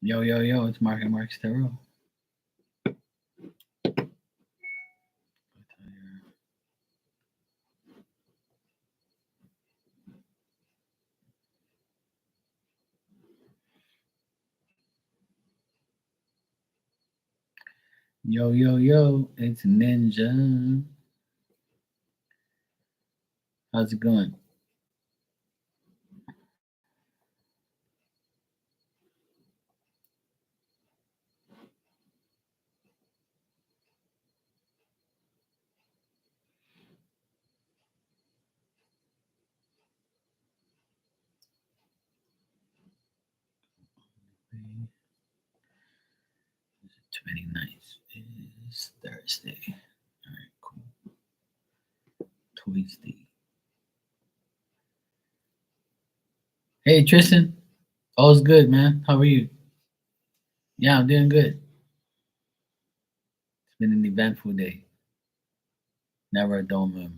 Yo, yo, yo, it's Mark and Mark Stereo. Yo, yo, yo, it's Ninja. How's it going? Is it 29th? Is Thursday. All right, cool. Tuesday. Hey, Tristan. All's good, man. How are you? Yeah, I'm doing good. It's been an eventful day. Never a dull moment.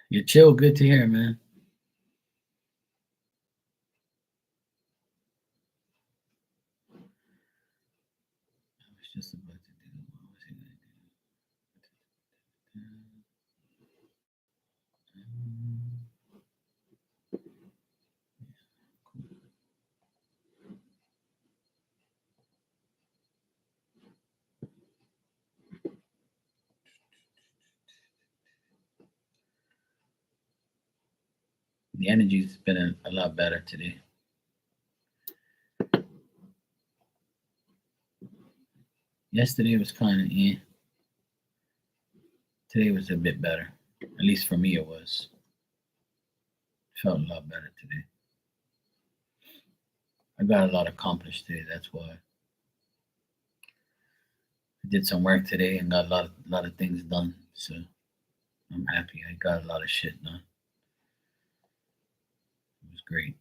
You're chill. Good to hear, man. I was just about to do. What was I gonna do? The energy's been a lot better today. Yesterday was kind of Today was a bit better. At least for me, it was. Felt a lot better today. I got a lot accomplished today. That's why I did some work today and got a lot of things done. So I'm happy. I got a lot of shit done. It was great.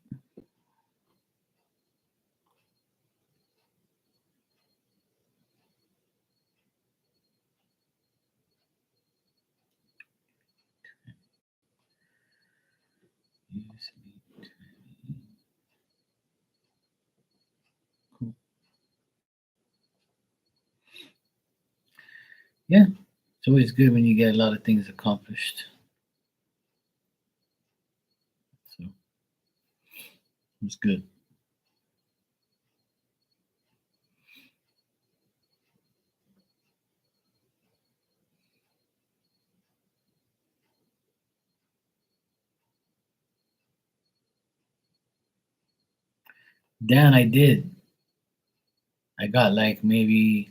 Cool. Yeah, it's always good when you get a lot of things accomplished. So it's good. Dan, I did. I got like maybe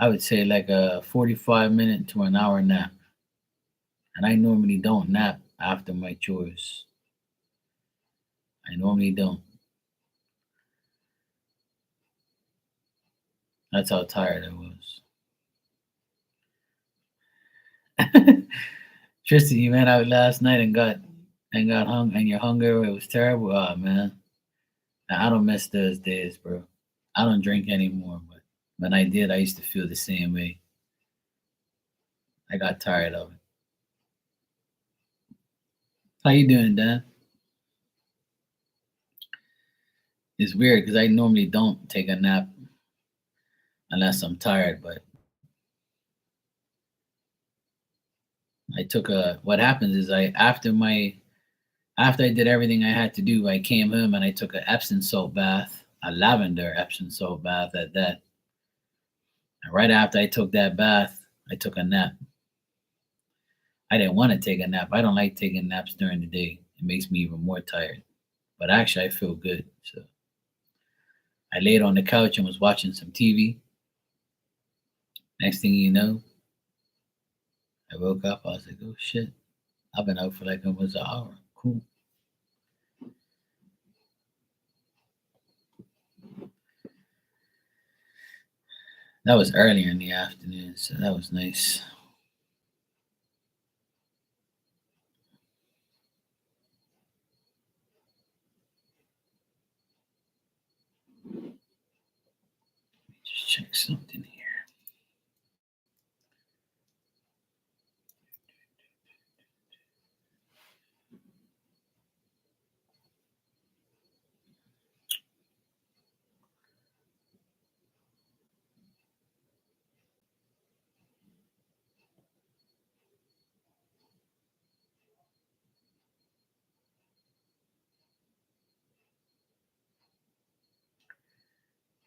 I would say like a 45-minute to an hour nap, and I normally don't nap after my chores. I normally don't. That's how tired I was. Tristan, you went out last night and got hung and your hunger it was terrible. Oh man, I don't miss those days, bro. I don't drink anymore, but when I did, I used to feel the same way. I got tired of it. How you doing, Dan? It's weird because I normally don't take a nap unless I'm tired, but I took a. What happens is after I did everything I had to do, I came home and I took an Epsom salt bath, a lavender Epsom salt bath at that. And right after I took that bath, I took a nap. I didn't want to take a nap. I don't like taking naps during the day. It makes me even more tired. But actually, I feel good. So I laid on the couch and was watching some TV. Next thing you know, I woke up. I was like, oh shit, I've been out for like almost an hour. Cool. That was earlier in the afternoon, so that was nice. Just check something here.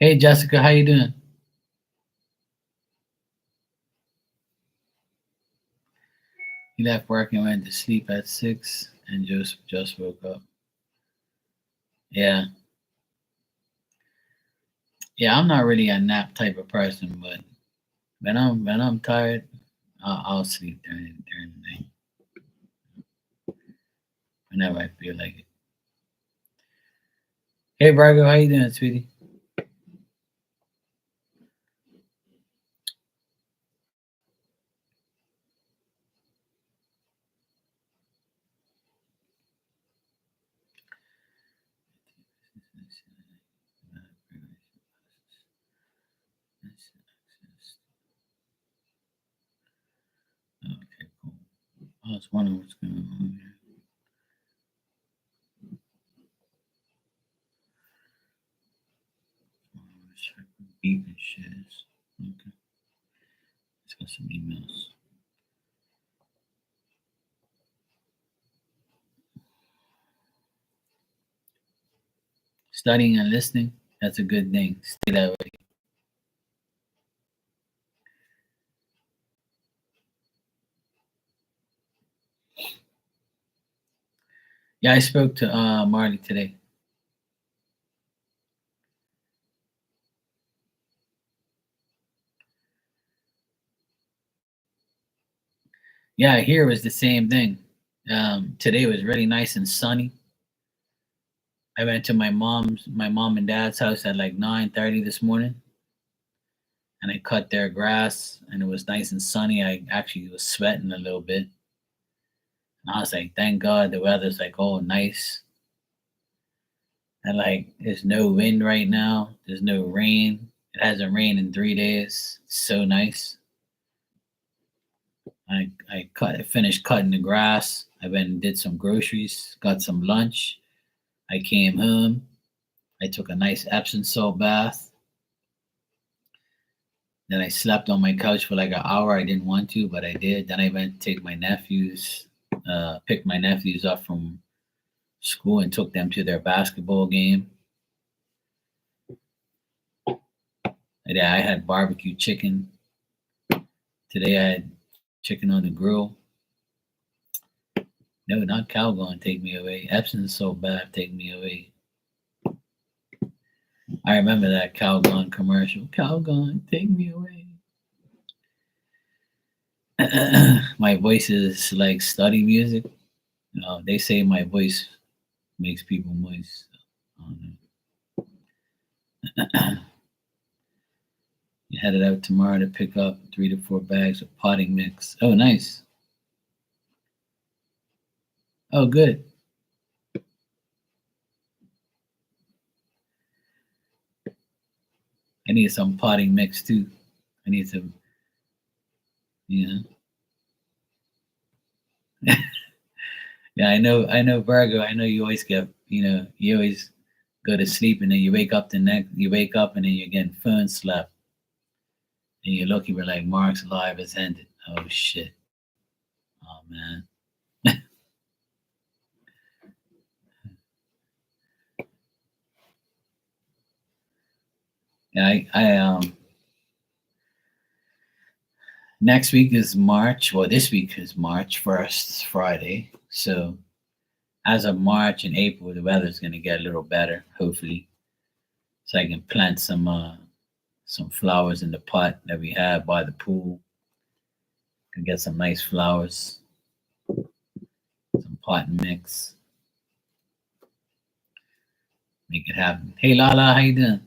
Hey Jessica, how you doing? He left work and went to sleep at 6 and just woke up. Yeah. Yeah, I'm not really a nap type of person, but when I'm tired, I'll sleep during the night whenever I feel like it. Hey Virgo, how you doing, sweetie? Okay, cool. I was wondering what's going on here. Check beep and shares. Okay, let's got some emails. Studying and listening, that's a good thing. Stay that way. Yeah, I spoke to Marty today. Yeah, here was the same thing. Today was really nice and sunny. I went to my mom and dad's house at like 9:30 this morning, and I cut their grass, and it was nice and sunny. I actually was sweating a little bit, and I was like, "Thank God the weather's like all nice." And like, there's no wind right now. There's no rain. It hasn't rained in 3 days. It's so nice. I finished cutting the grass. I went and did some groceries, got some lunch. I came home. I took a nice Epsom salt bath. Then I slept on my couch for like an hour. I didn't want to, but I did. Then I went to take my nephews, picked my nephews up from school and took them to their basketball game. I had barbecue chicken. Today I had chicken on the grill. No, not Calgon, take me away. Epsom salt bath, take me away. I remember that Calgon commercial. Calgon, take me away. My voice is like study music. They say my voice makes people moist. You headed out tomorrow to pick up 3 to 4 bags of potting mix. Oh, nice. Oh, good. I need some potting mix too. I need some, you know. Yeah, I know, Virgo. I know you always get, you always go to sleep and then you wake up and then you're getting phone slapped. And you look, you were like, Mark's live has ended. Oh, shit. Oh, man. Yeah, next week is March. Well, this week is March 1st, Friday. So as of March and April, the weather's going to get a little better, hopefully. So I can plant some flowers in the pot that we have by the pool. Can get some nice flowers, some pot mix, make it happen. Hey Lala, how you doing?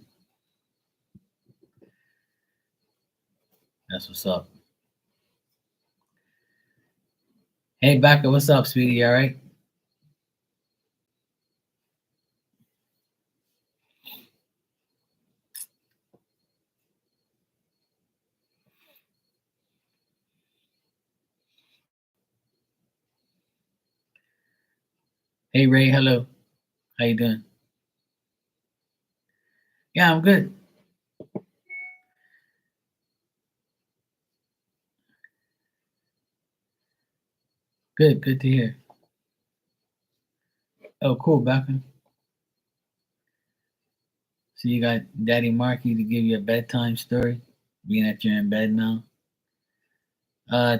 That's what's up. Hey Becca, what's up, sweetie? All right? Hey Ray, hello. How you doing? Yeah, I'm good. Good to hear. Oh, cool, Becca. So you got Daddy Marky to give you a bedtime story, being that you're in bed now.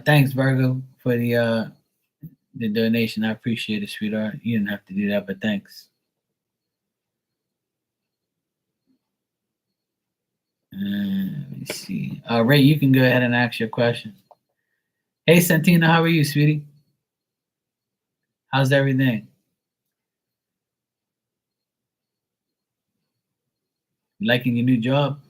Thanks, Virgo, for the donation. I appreciate it, sweetheart. You didn't have to do that, but thanks. Let me see. Ray, you can go ahead and ask your question. Hey, Santina, how are you, sweetie? How's everything? Liking your new job?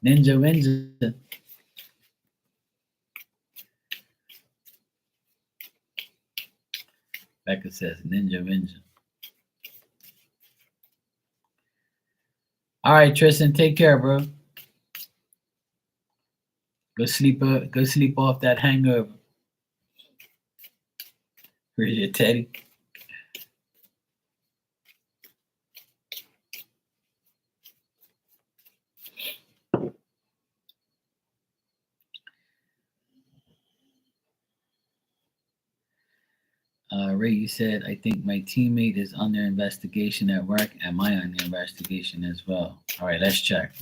Ninja Winja. Becca says Ninja Winja. All right, Tristan, take care, bro. Go sleep. Go sleep off that hangover. Where's your Teddy? Ray, you said, I think my teammate is under investigation at work. Am I under investigation as well? All right, let's check.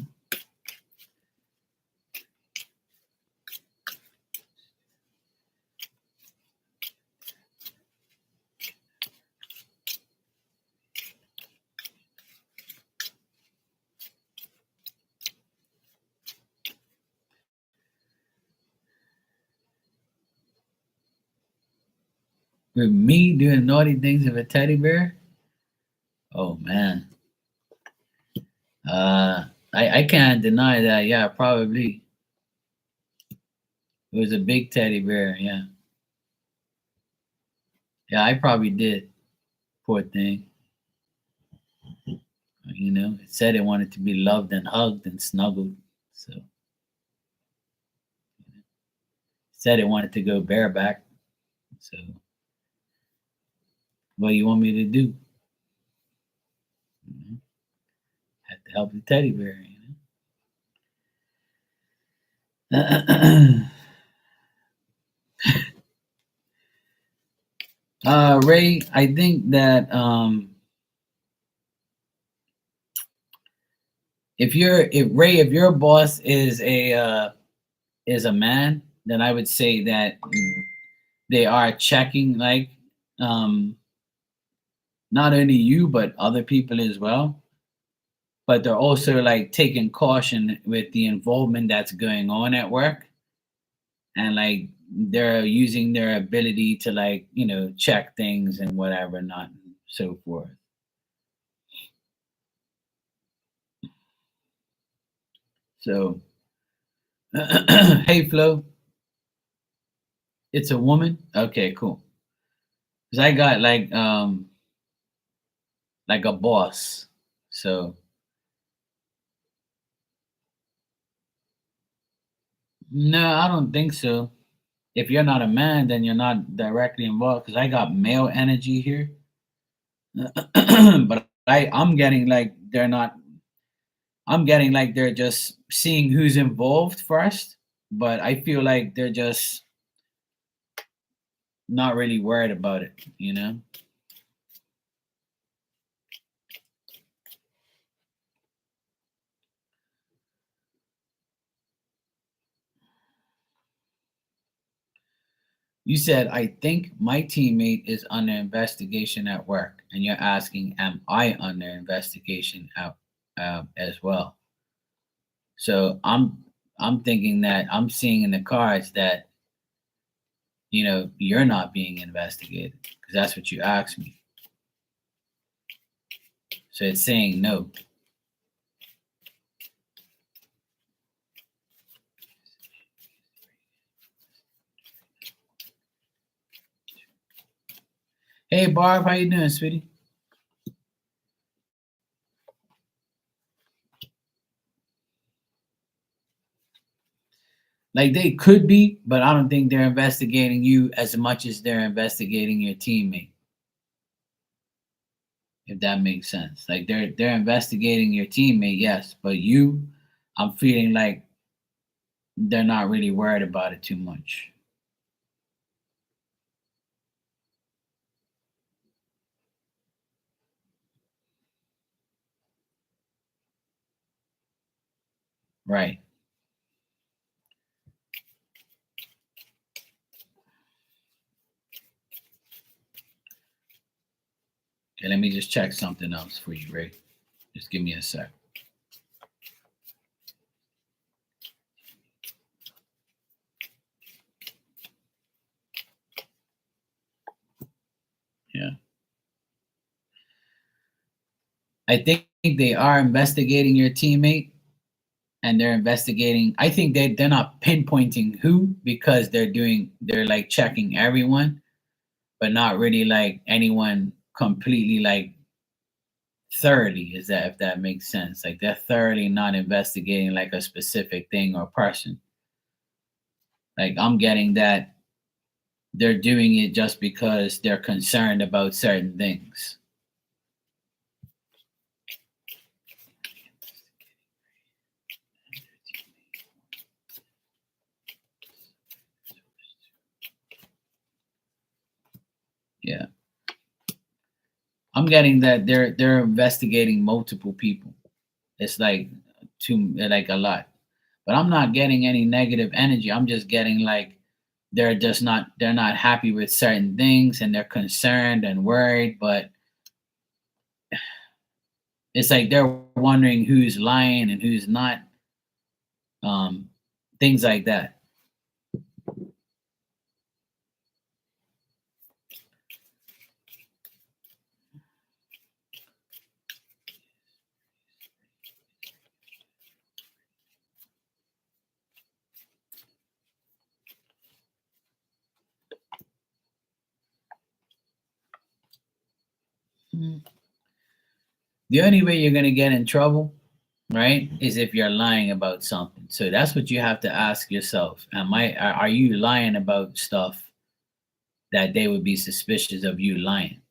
With me doing naughty things with a teddy bear? Oh, man. I can't deny that. Yeah, probably. It was a big teddy bear. Yeah. Yeah, I probably did. Poor thing. You know, it said it wanted to be loved and hugged and snuggled. So it said it wanted to go bareback. So what do you want me to do? You know, have to help the teddy bear, you know. Ray, I think that if your boss is a man, then I would say that they are checking, like, um not only you but other people as well, but they're also like taking caution with the involvement that's going on at work, and like they're using their ability to, like, you know, check things and whatever, not so forth. So hey Flo, it's a woman. Okay, cool. Because I got like a boss. So no, I don't think so. If you're not a man, then you're not directly involved. Because I got male energy here, but I'm getting like they're not. I'm getting like they're just seeing who's involved first, but I feel like they're just not really worried about it. You know. You said, I think my teammate is under investigation at work, and you're asking, am I under investigation as well? So I'm thinking that I'm seeing in the cards that, you know, you're not being investigated because that's what you asked me. So it's saying no. Hey Barb, how you doing, sweetie? Like they could be, but I don't think they're investigating you as much as they're investigating your teammate. If that makes sense. Like they're investigating your teammate, yes, but you, I'm feeling like they're not really worried about it too much. Right. Okay, let me just check something else for you, Ray. Just give me a sec. Yeah. I think they are investigating your teammate, and they're investigating. I think they're not pinpointing who, because they're like checking everyone, but not really like anyone completely like thoroughly. Is that, if that makes sense? Like they're thoroughly not investigating like a specific thing or person. Like I'm getting that they're doing it just because they're concerned about certain things. Yeah. I'm getting that they're investigating multiple people. It's like like a lot. But I'm not getting any negative energy. I'm just getting like they're not happy with certain things, and they're concerned and worried, but it's like they're wondering who's lying and who's not. Um Things like that. Mm. The only way you're going to get in trouble, right, is if you're lying about something. So that's what you have to ask yourself. Are you lying about stuff that they would be suspicious of you lying?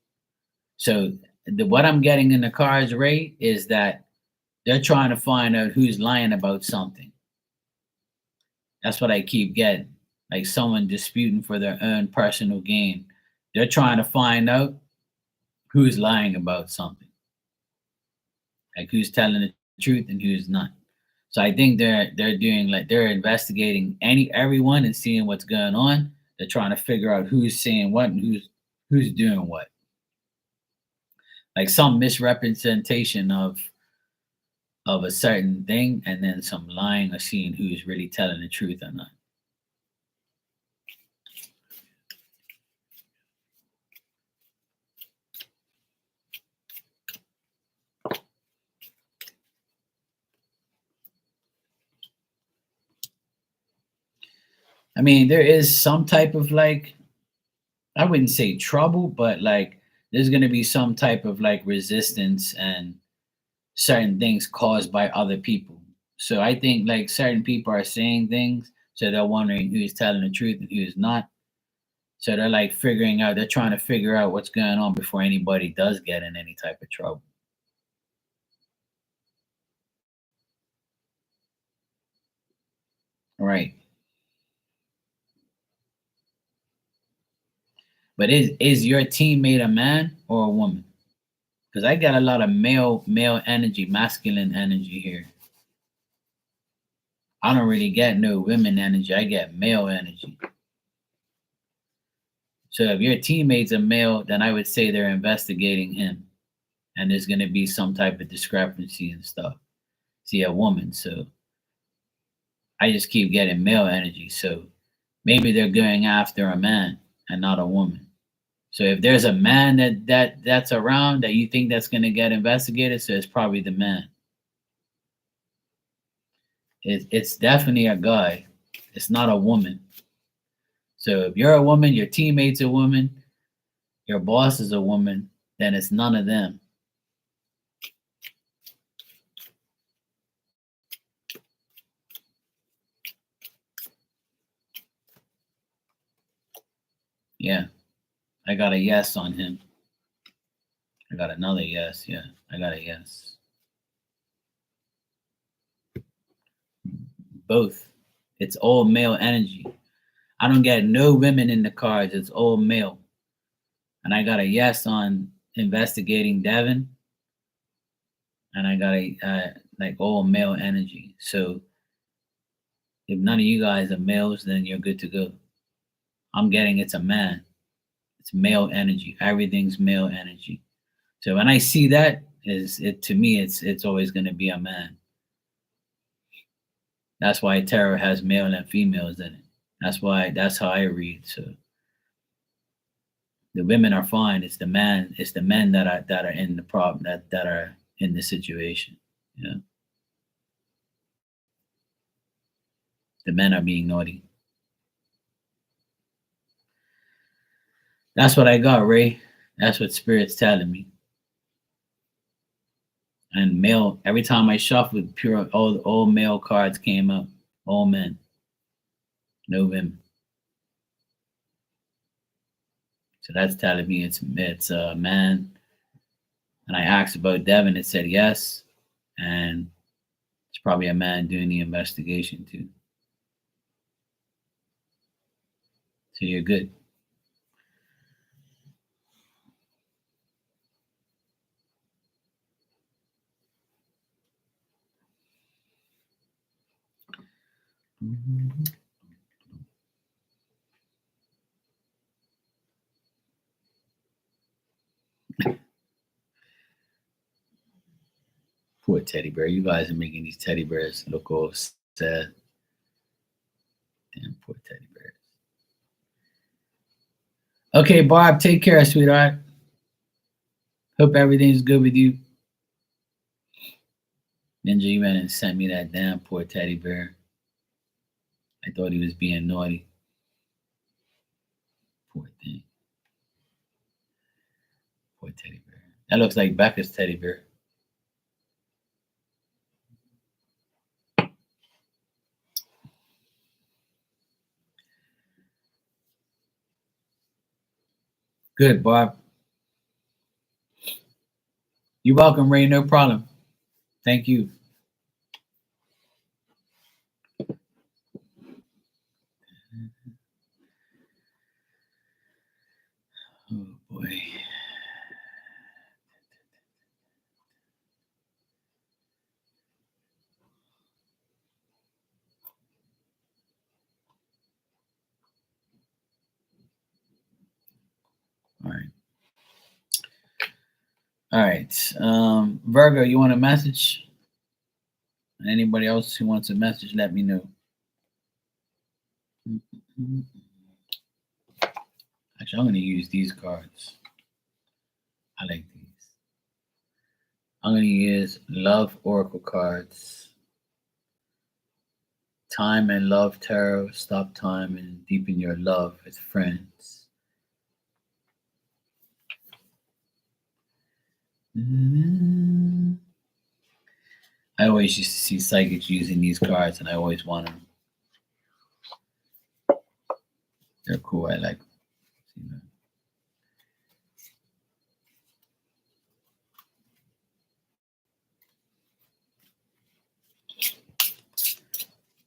So what I'm getting in the cards, Ray, is that they're trying to find out who's lying about something. That's what I keep getting. Like someone disputing for their own personal gain. They're trying to find out who's lying about something. Like who's telling the truth and who's not. So I think they're doing like they're investigating everyone and seeing what's going on. They're trying to figure out who's saying what and who's doing what. Like some misrepresentation of a certain thing, and then some lying, or seeing who's really telling the truth or not. I mean, there is some type of like, I wouldn't say trouble, but like there's gonna be some type of like resistance and certain things caused by other people. So I think like certain people are saying things, so they're wondering who's telling the truth and who's not. So they're like they're trying to figure out what's going on before anybody does get in any type of trouble. Right. But is your teammate a man or a woman? Because I got a lot of male energy, masculine energy here. I don't really get no women energy. I get male energy. So if your teammate's a male, then I would say they're investigating him, and there's going to be some type of discrepancy and stuff. See, a woman, so I just keep getting male energy. So maybe they're going after a man and not a woman. So if there's a man that's around that you think that's going to get investigated, so it's probably the man. It's definitely a guy. It's not a woman. So if you're a woman, your teammate's a woman, your boss is a woman, then it's none of them. Yeah, I got a yes on him. I got another yes. Yeah, I got a yes. Both. It's all male energy. I don't get no women in the cards. It's all male. And I got a yes on investigating Devin, and I got a like all male energy. So If none of you guys are males, then you're good to go. I'm getting it's a man. It's male energy. Everything's male energy. So when I see that, is it to me, it's always going to be a man. That's why tarot has male and females in it. That's how I read. So the women are fine. It's the man. It's the men that are in the problem that are in the situation. You know, the men are being naughty. That's what I got, Ray. That's what Spirit's telling me. And male, every time I shuffled, pure all male cards came up. All men, no women. So that's telling me it's a man. And I asked about Devin. It said yes, and it's probably a man doing the investigation too. So you're good. Poor teddy bear. You guys are making these teddy bears look all sad. Damn, poor teddy bears. Okay, Barb, take care, sweetheart. Hope everything's good with you. Ninja, you went and sent me that damn poor teddy bear. I thought he was being naughty. Poor thing. Poor teddy bear. That looks like Becca's teddy bear. Good, Barb. You're welcome, Ray. No problem. Thank you. Oh boy. All right. All right. Virgo, you want a message? Anybody else who wants a message, let me know. Actually, I'm going to use these cards. I like these. I'm going to use Love Oracle cards. Time and Love Tarot. Stop time and deepen your love with friends. I always used to see psychics using these cards, and I always wanted them. They're cool. I like them.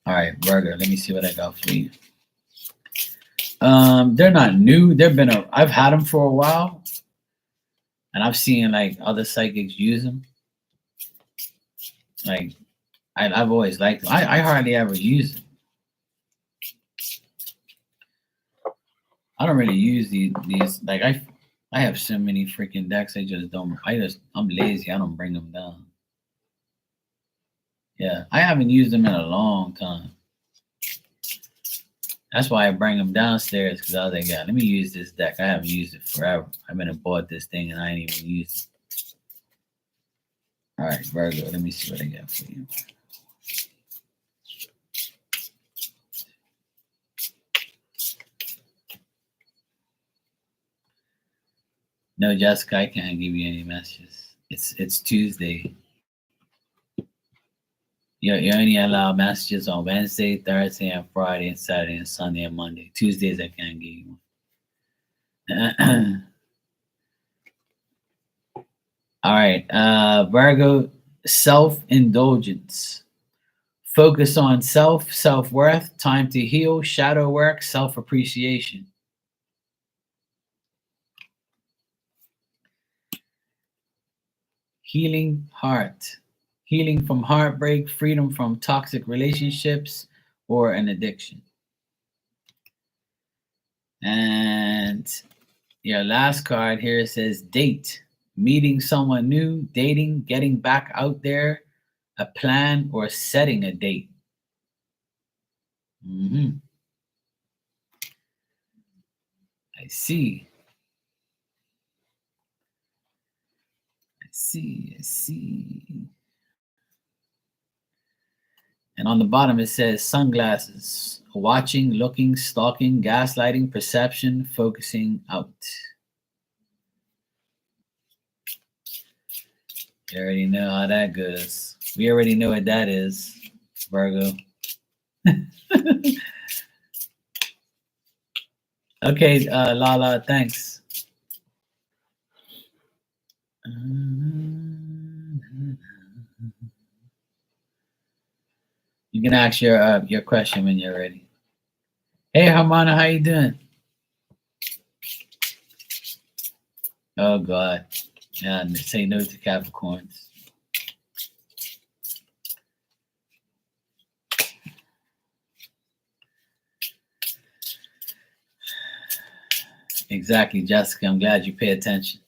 All right, Virgo. Let me see what I got for you. They're not new. I've had them for a while, and I've seen like other psychics use them. Like I've always liked them. I hardly ever use them. I don't really use these. Like I have so many freaking decks. I'm lazy. I don't bring them down. Yeah, I haven't used them in a long time. That's why I bring them downstairs, because I was like, yeah, let me use this deck. I haven't used it forever. I've been and bought this thing and I ain't even used it. All right, Virgo, let me see what I got for you. No, Jessica, I can't give you any messages. It's Tuesday. You only allow messages on Wednesday, Thursday, and Friday, and Saturday, and Sunday, and Monday. Tuesdays, I can't give you one. All right, Virgo, self-indulgence. Focus on self-worth, time to heal, shadow work, self-appreciation. Healing heart. Healing from heartbreak, freedom from toxic relationships, or an addiction. And your last card here says date, meeting someone new, dating, getting back out there, a plan, or setting a date. I see. I see. And on the bottom it says sunglasses, watching, looking, stalking, gaslighting, perception, focusing out. You already know how that goes. We already know what that is, Virgo. Okay, Lala, thanks. You can ask your question when you're ready. Hey, Harmona, how you doing? Oh God, yeah, say no to Capricorns. Exactly, Jessica. I'm glad you pay attention.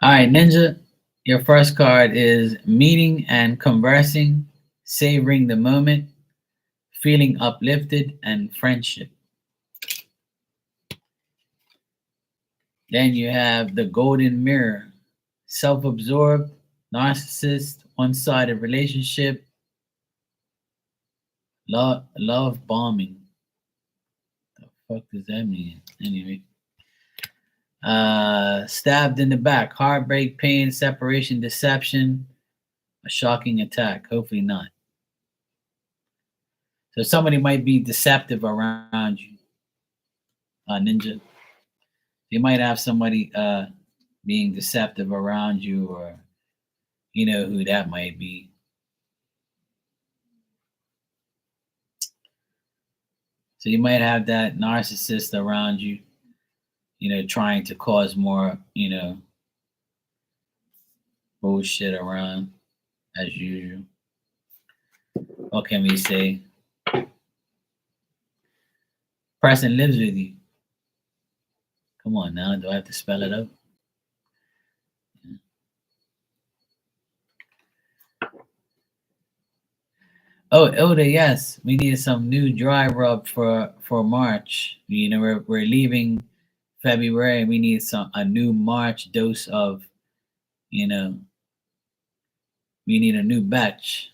All right, Ninja, your first card is meeting and conversing, savoring the moment, feeling uplifted, and friendship. Then you have the golden mirror, self-absorbed, narcissist, one-sided relationship, love bombing. The fuck does that mean? Anyway. Stabbed in the back, heartbreak, pain, separation, deception, a shocking attack. Hopefully not. So somebody might be deceptive around you, Ninja. You might have somebody being deceptive around you, or you know who that might be. So you might have that narcissist around you, trying to cause more, bullshit around as usual. What can we say? Person lives with you. Come on now, do I have to spell it out? Oh, Ilda, yes, we need some new dry rub for March. We're leaving February. We need a new March dose of, we need a new batch.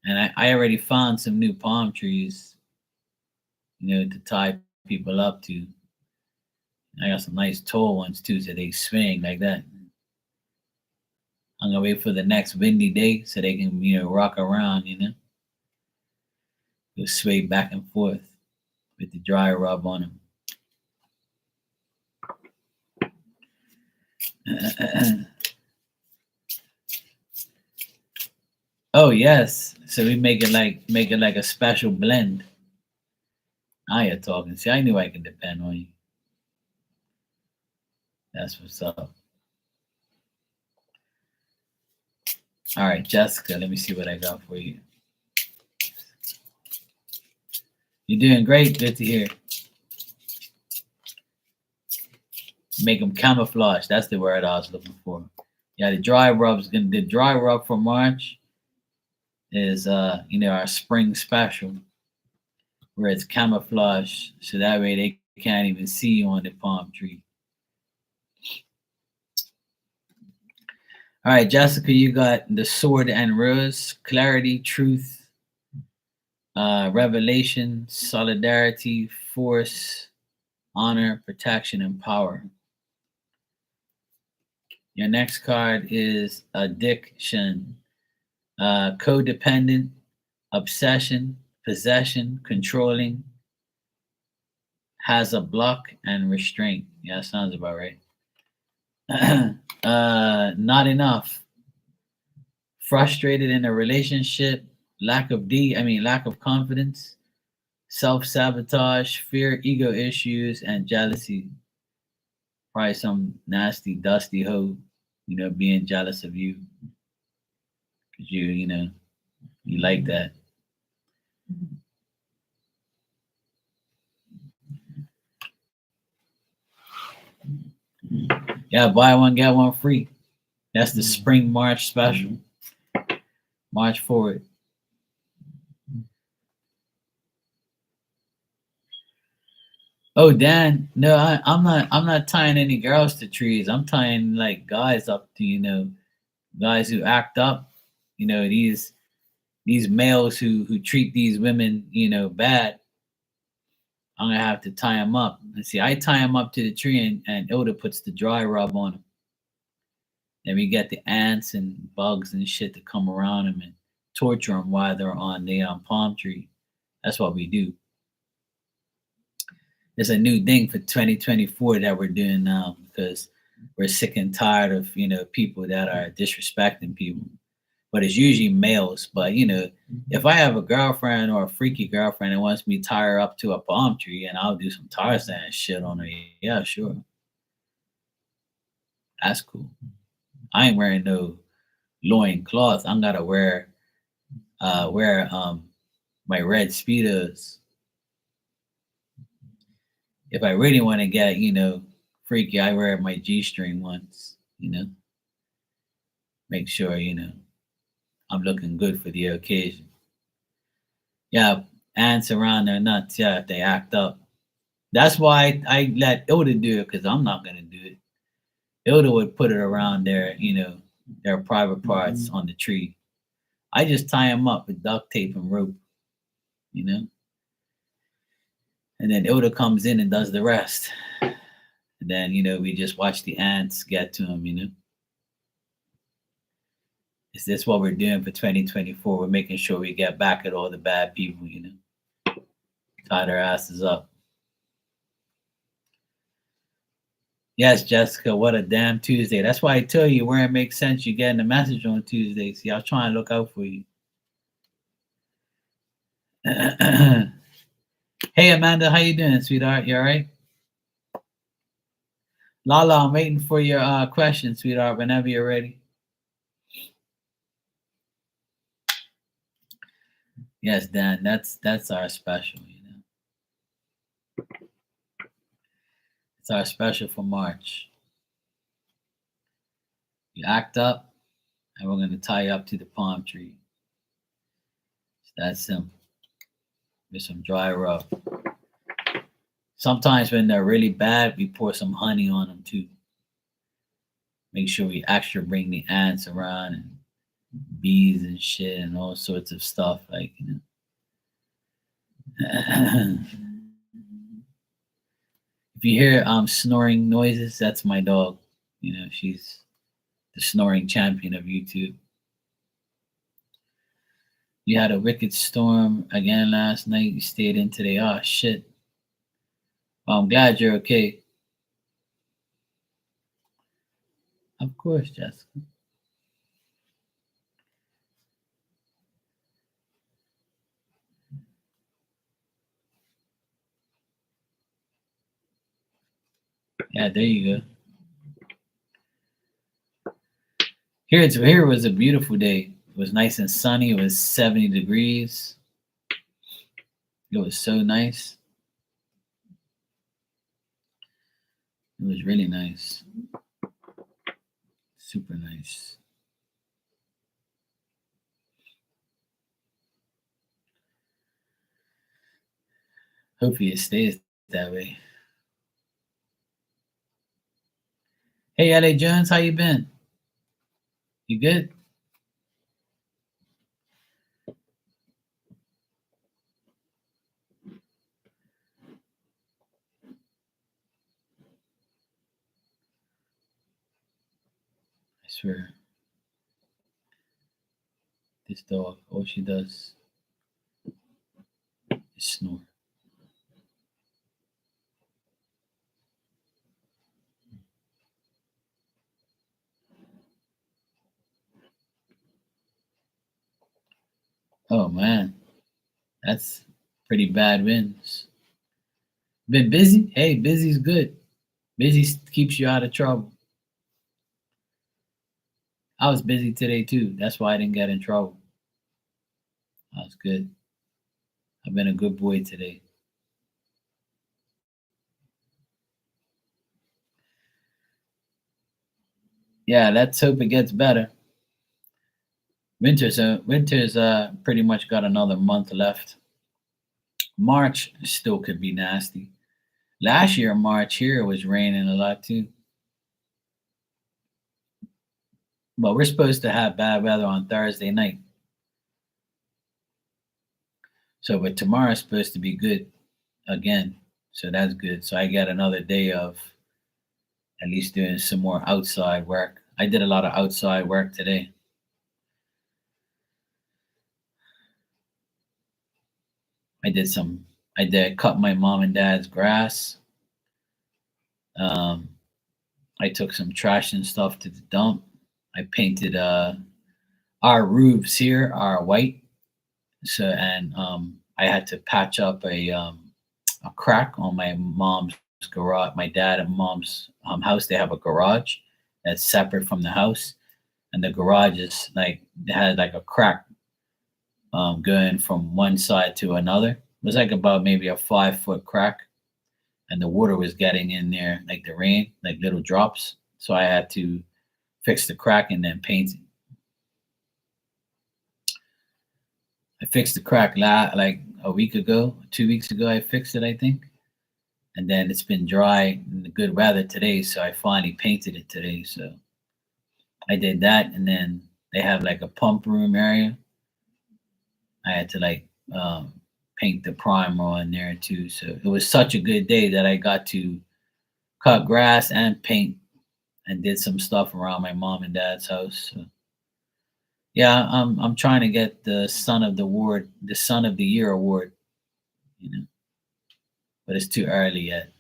And I already found some new palm trees, to tie people up to. I got some nice tall ones too, so they swing like that. I'm gonna wait for the next windy day so they can, rock around, Go sway back and forth with the dry rub on them. Oh yes, so we make it like a special blend. Now you're talking. See, I knew I could depend on you. That's what's up. All right, Jessica, let me see what I got for you. You're doing great. Good to hear. Make them camouflage. That's the word I was looking for. Yeah, the dry rub for March is our spring special, where it's camouflage, so that way they can't even see you on the palm tree. All right, Jessica, you got the sword and rose, clarity, truth, revelation, solidarity, force, honor, protection, and power. Your next card is addiction, codependent, obsession, possession, controlling, has a block and restraint. Yeah, sounds about right. Not enough. Frustrated in a relationship, lack of confidence, self-sabotage, fear, ego issues, and jealousy. Probably some nasty, dusty hoe, being jealous of you because you like that. Yeah, buy one, get one free. That's the spring March special. March forward. Oh, Dan, no, I'm not. I'm not tying any girls to trees. I'm tying like guys up to guys who act up. These males who treat these women bad. I'm gonna have to tie them up. And see, I tie them up to the tree, and Ilda puts the dry rub on them. Then we get the ants and bugs and shit to come around them and torture them while they're on the palm tree. That's what we do. It's a new thing for 2024 that we're doing now because we're sick and tired of people that are disrespecting people. But it's usually males. But if I have a girlfriend or a freaky girlfriend that wants me to tie her up to a palm tree and I'll do some Tarzan shit on her, yeah, sure, that's cool. I ain't wearing no loin cloth. I'm gonna wear my red speedos. If I really want to get freaky, I wear my G-string ones. Make sure I'm looking good for the occasion. Yeah, ants around their nuts. Yeah, if they act up. That's why I let Ilda do it because I'm not gonna do it. Ilda would put it around their private parts on the tree. I just tie them up with duct tape and rope, you know, and then Ilda comes in and does the rest. And then we just watch the ants get to them. Is this what we're doing for 2024? We're making sure we get back at all the bad people. Tie their asses up. Yes, Jessica, what a damn Tuesday. That's why I tell you where it makes sense you getting a message on Tuesday. See, I was trying to look out for you. Hey Amanda, how you doing, sweetheart? You all right? Lala, I'm waiting for your question, sweetheart, whenever you're ready. Yes, Dan, that's our special, It's our special for March. You act up, and we're gonna tie you up to the palm tree. It's that simple. With some dry rub. Sometimes when they're really bad, we pour some honey on them too. Make sure we extra bring the ants around and bees and shit and all sorts of stuff like If you hear snoring noises, that's my dog. She's the snoring champion of YouTube. You had a wicked storm again last night. You stayed in today. Oh shit. Well, I'm glad you're okay. Of course, Jessica. Yeah, there you go. Here was a beautiful day. It was nice and sunny. It was 70 degrees. It was so nice. It was really nice. Super nice. Hopefully it stays that way. Hey, LA Jones, how you been? You good? I swear. This dog, all she does is snore. Oh man, that's pretty bad winds. Been busy? Hey, busy's good. Busy keeps you out of trouble. I was busy today too. That's why I didn't get in trouble. I was good. I've been a good boy today. Yeah, let's hope it gets better. Winter's pretty much got another month left. March still could be nasty. Last year March here was raining a lot too. But we're supposed to have bad weather on Thursday night. So but tomorrow's supposed to be good again. So that's good. So I get another day of at least doing some more outside work. I did a lot of outside work today. I did some. I did cut my mom and dad's grass. Um, I took some trash and stuff to the dump. I painted our roofs here are white. So and I had to patch up a crack on my mom's garage. My dad and mom's house. They have a garage that's separate from the house, and the garage is like it had like a crack going from one side to another. It was like about maybe a 5 foot crack, and the water was getting in there, like the rain, like little drops. So I had to fix the crack and then paint it. I fixed the crack like a week ago, 2 weeks ago. I fixed it, I think, and then it's been dry and the good weather today, so I finally painted it today. So I did that, and then they have like a pump room area. I had to like paint the primer on there too. So it was such a good day that I got to cut grass and paint and did some stuff around my mom and dad's house. So, yeah, I'm trying to get the son of the year award, you know, but it's too early yet.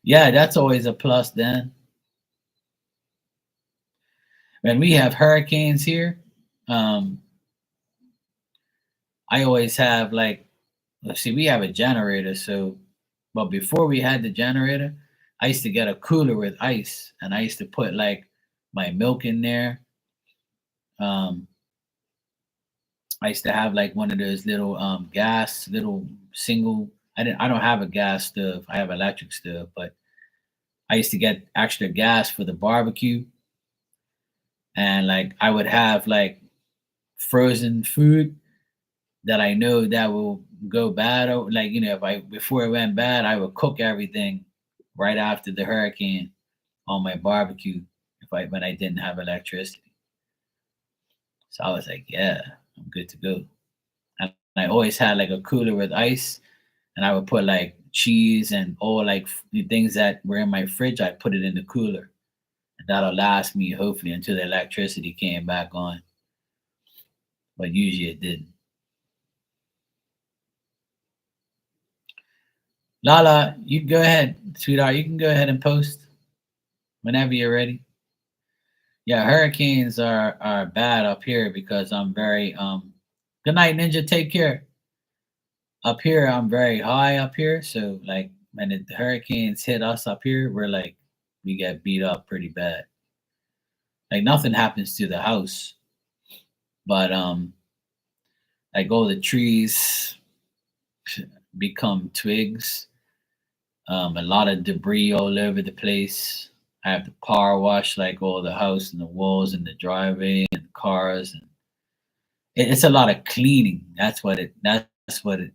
Yeah, that's always a plus. Then when we have hurricanes here, um, I always have like, let's see, we have a generator. So, but before we had the generator, I used to get a cooler with ice, and I used to put like my milk in there. Um, I used to have like one of those little gas, little single. I don't have a gas stove. I have electric stove, but I used to get extra gas for the barbecue, and like I would have like frozen food that I know that will go bad. Or like if I before it went bad, I would cook everything right after the hurricane on my barbecue if I when I didn't have electricity. So I was like, yeah, I'm good to go. And I always had like a cooler with ice, and I would put like cheese and all like the things that were in my fridge. I put it in the cooler, and that'll last me hopefully until the electricity came back on. But usually it didn't. Lala, you go ahead, sweetheart. You can go ahead and post whenever you're ready. Yeah, hurricanes are bad up here because I'm very good night, Ninja. Take care. Up here, I'm very high up here, so like when the hurricanes hit us up here, we're like we get beat up pretty bad. Like nothing happens to the house, but like all the trees become twigs. A lot of debris all over the place. I have to power wash like all the house and the walls and the driveway and cars, and it's a lot of cleaning. That's what it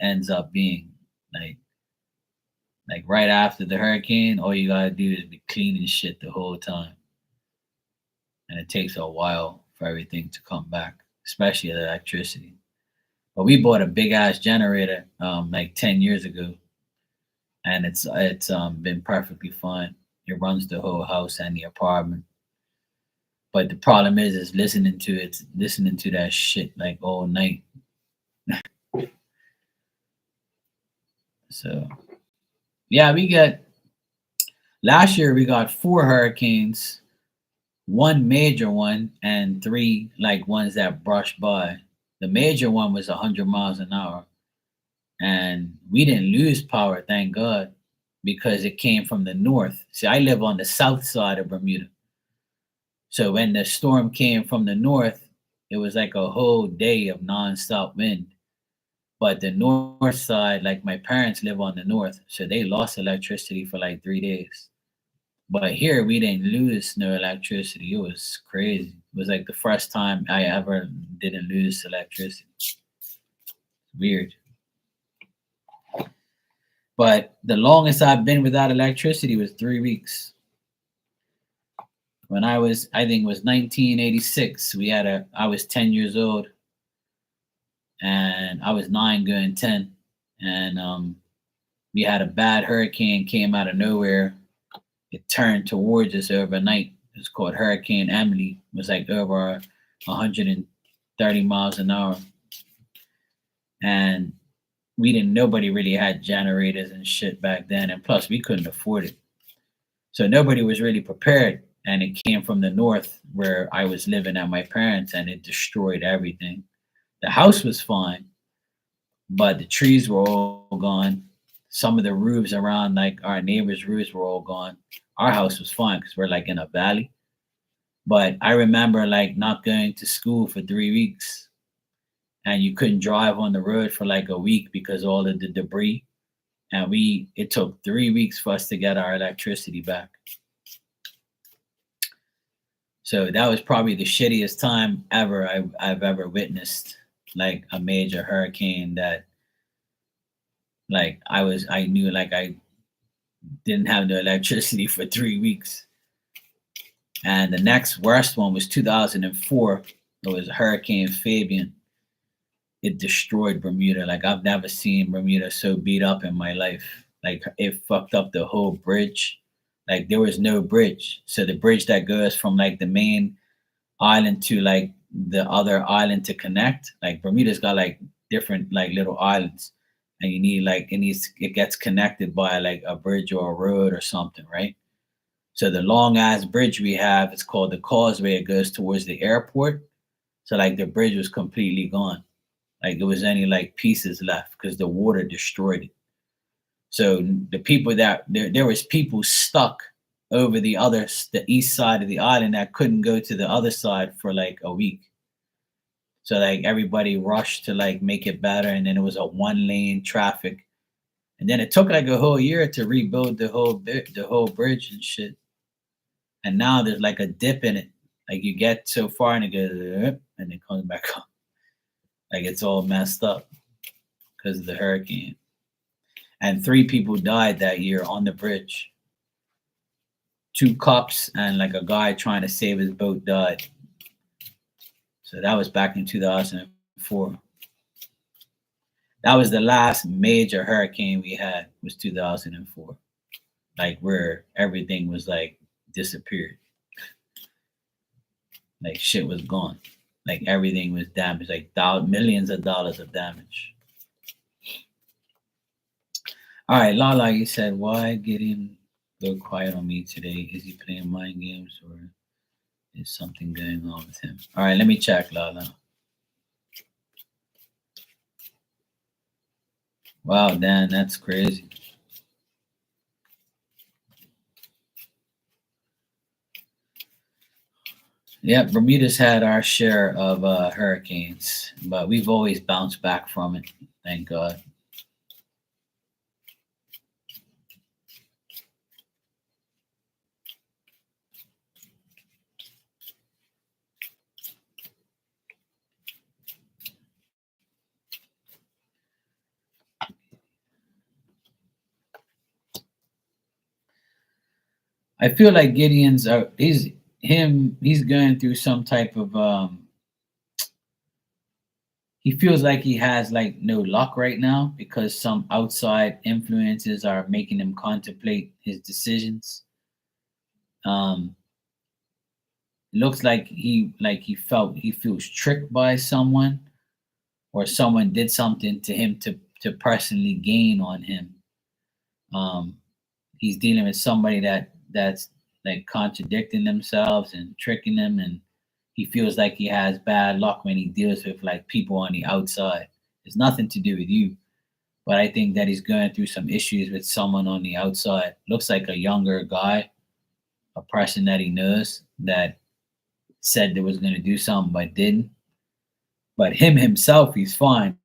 ends up being. Like like right after the hurricane, all you gotta do is be cleaning shit the whole time, and it takes a while for everything to come back, especially the electricity. But we bought a big ass generator like 10 years ago, and it's been perfectly fine. It runs the whole house and the apartment. But the problem is listening to that shit like all night. So yeah, we got last year we got 4 hurricanes. one major one and three like ones that brushed by. The major one was 100 miles an hour, and we didn't lose power, thank God, because it came from the north. See, I live on the south side of Bermuda. So when the storm came from the north, it was like a whole day of nonstop wind. But the north side, like my parents live on the north, so they lost electricity for like 3 days. But here we didn't lose no electricity. It was crazy. It was like the first time I ever didn't lose electricity. Weird. But the longest I've been without electricity was 3 weeks. When I think it was 1986. I was 10 years old, and I was 9 going 10, and we had a bad hurricane came out of nowhere. It turned towards us overnight. It's called Hurricane Emily. It was like over 130 miles an hour, and nobody really had generators and shit back then, and plus we couldn't afford it. So nobody was really prepared, and it came from the north where I was living at my parents, and it destroyed everything. The house was fine, but the trees were all gone. Some of the roofs around, like our neighbors' roofs, were all gone. Our house was fine because we're like in a valley. But I remember like not going to school for 3 weeks, and you couldn't drive on the road for like a week because all of the debris. And it took 3 weeks for us to get our electricity back. So that was probably the shittiest time ever I've ever witnessed, like a major hurricane that like I knew like I didn't have no electricity for 3 weeks. And the next worst one was 2004. It was Hurricane Fabian. It destroyed Bermuda. Like I've never seen Bermuda so beat up in my life. Like it fucked up the whole bridge. Like there was no bridge. So the bridge that goes from like the main island to like the other island to connect, like Bermuda's got like different like little islands, and you need like it gets connected by like a bridge or a road or something, right? So the long ass bridge we have, it's called the Causeway. It goes towards the airport. So like the bridge was completely gone. Like there was any like pieces left because the water destroyed it. So the people that there was people stuck over the east side of the island that couldn't go to the other side for like a week. So like everybody rushed to like make it better, and then it was a one lane traffic, and then it took like a whole year to rebuild the whole bridge and shit. And now there's like a dip in it. Like you get so far and it goes and it comes back up. Like it's all messed up because of the hurricane. And 3 people died that year on the bridge. 2 cops and like a guy trying to save his boat died. So that was back in 2004. That was the last major hurricane we had, was 2004. Like where everything was like disappeared. Like shit was gone. Like everything was damaged. Like millions of dollars of damage. All right, Lala, you said, why Gideon go quiet on me today? Is he playing mind games or is something going on with him? All right, let me check, Lala. Wow, Dan, that's crazy. Yeah, Bermuda's had our share of hurricanes, but we've always bounced back from it. Thank God. I feel like he's going through some type of he feels like he has like no luck right now because some outside influences are making him contemplate his decisions. Um, it looks like he feels tricked by someone, or someone did something to him to personally gain on him. Um, he's dealing with somebody that's like contradicting themselves and tricking them, and he feels like he has bad luck when he deals with like people on the outside. It's nothing to do with you, but I think that he's going through some issues with someone on the outside. Looks like a younger guy, a person that he knows that said they was going to do something but didn't. But him himself, he's fine.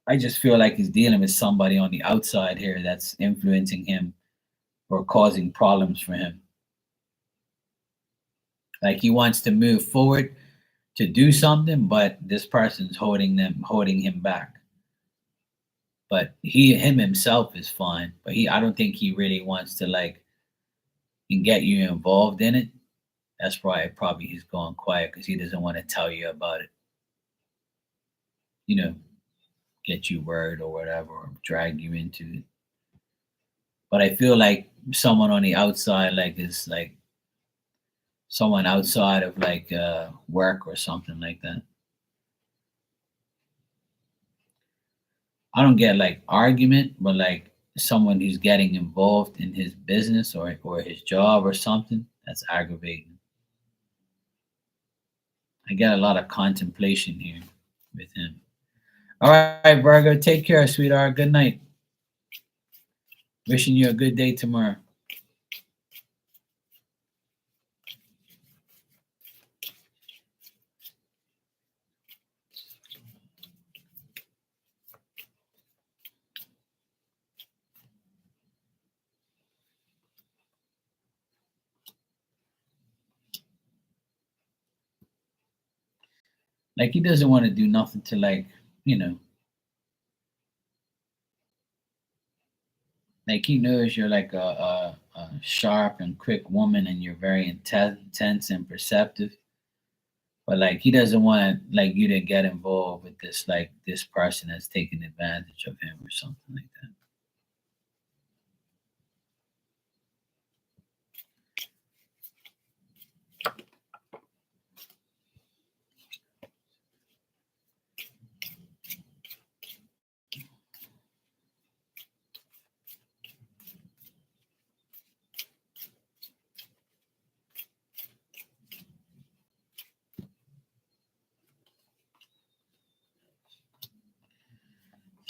I just feel like he's dealing with somebody on the outside here that's influencing him or causing problems for him. Like he wants to move forward to do something, but this person's holding him back. But him himself is fine. But I don't think he really wants to like and get you involved in it. That's why probably he's going quiet because he doesn't want to tell you about it. You know, get you word or whatever, or drag you into it. But I feel like someone on the outside, like is like someone outside of like work or something like that. I don't get like argument, but like someone who's getting involved in his business or his job or something, that's aggravating. I get a lot of contemplation here with him. All right, Virgo, take care, sweetheart. Good night. Wishing you a good day tomorrow. Like he doesn't want to do nothing to like, you know, like he knows you're like a sharp and quick woman and you're very intense and perceptive. But like he doesn't want like you to get involved with this like this person that's taking advantage of him or something like that.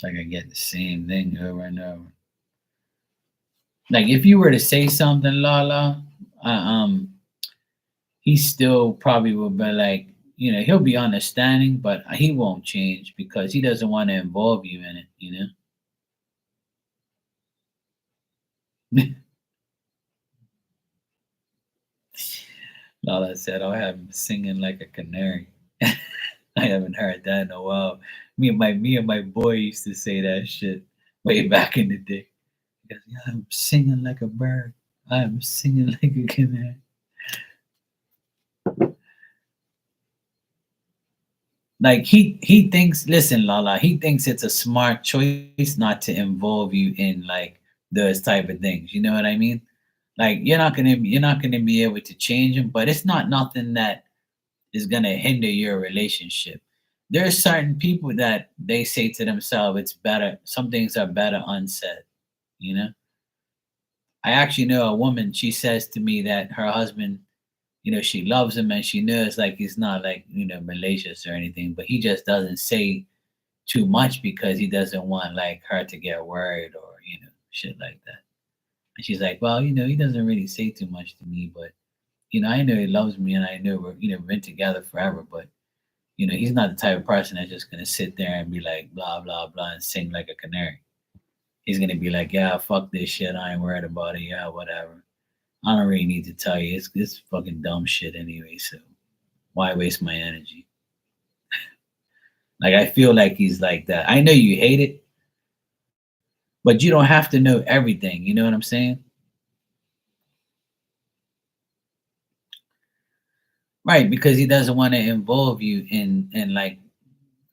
It's like I get the same thing over and over. Like if you were to say something, Lala, uh, um, he still probably will be like, you know, he'll be understanding, but he won't change because he doesn't want to involve you in it, you know. Lala said, I'll have him singing like a canary. I haven't heard that in a while. Me and my boy used to say that shit way back in the day. He goes, yeah, I'm singing like a bird. I'm singing like a canary. Like he thinks, listen, Lala, he thinks it's a smart choice not to involve you in like those type of things. You know what I mean? Like you're not gonna be able to change him, but it's not nothing that is gonna hinder your relationship. There are certain people that they say to themselves, it's better, some things are better unsaid, you know? I actually know a woman, she says to me that her husband, you know, she loves him and she knows like he's not like, you know, malicious or anything, but he just doesn't say too much because he doesn't want like her to get worried or, you know, shit like that. And she's like, well, you know, he doesn't really say too much to me, but you know, I know he loves me and I know we've been together forever, but you know, he's not the type of person that's just gonna sit there and be like blah blah blah and sing like a canary. He's gonna be like, yeah, fuck this shit. I ain't worried about it. Yeah, whatever. I don't really need to tell you. It's fucking dumb shit anyway. So why waste my energy? Like I feel like he's like that. I know you hate it, but you don't have to know everything. You know what I'm saying? Right? Because he doesn't want to involve you in like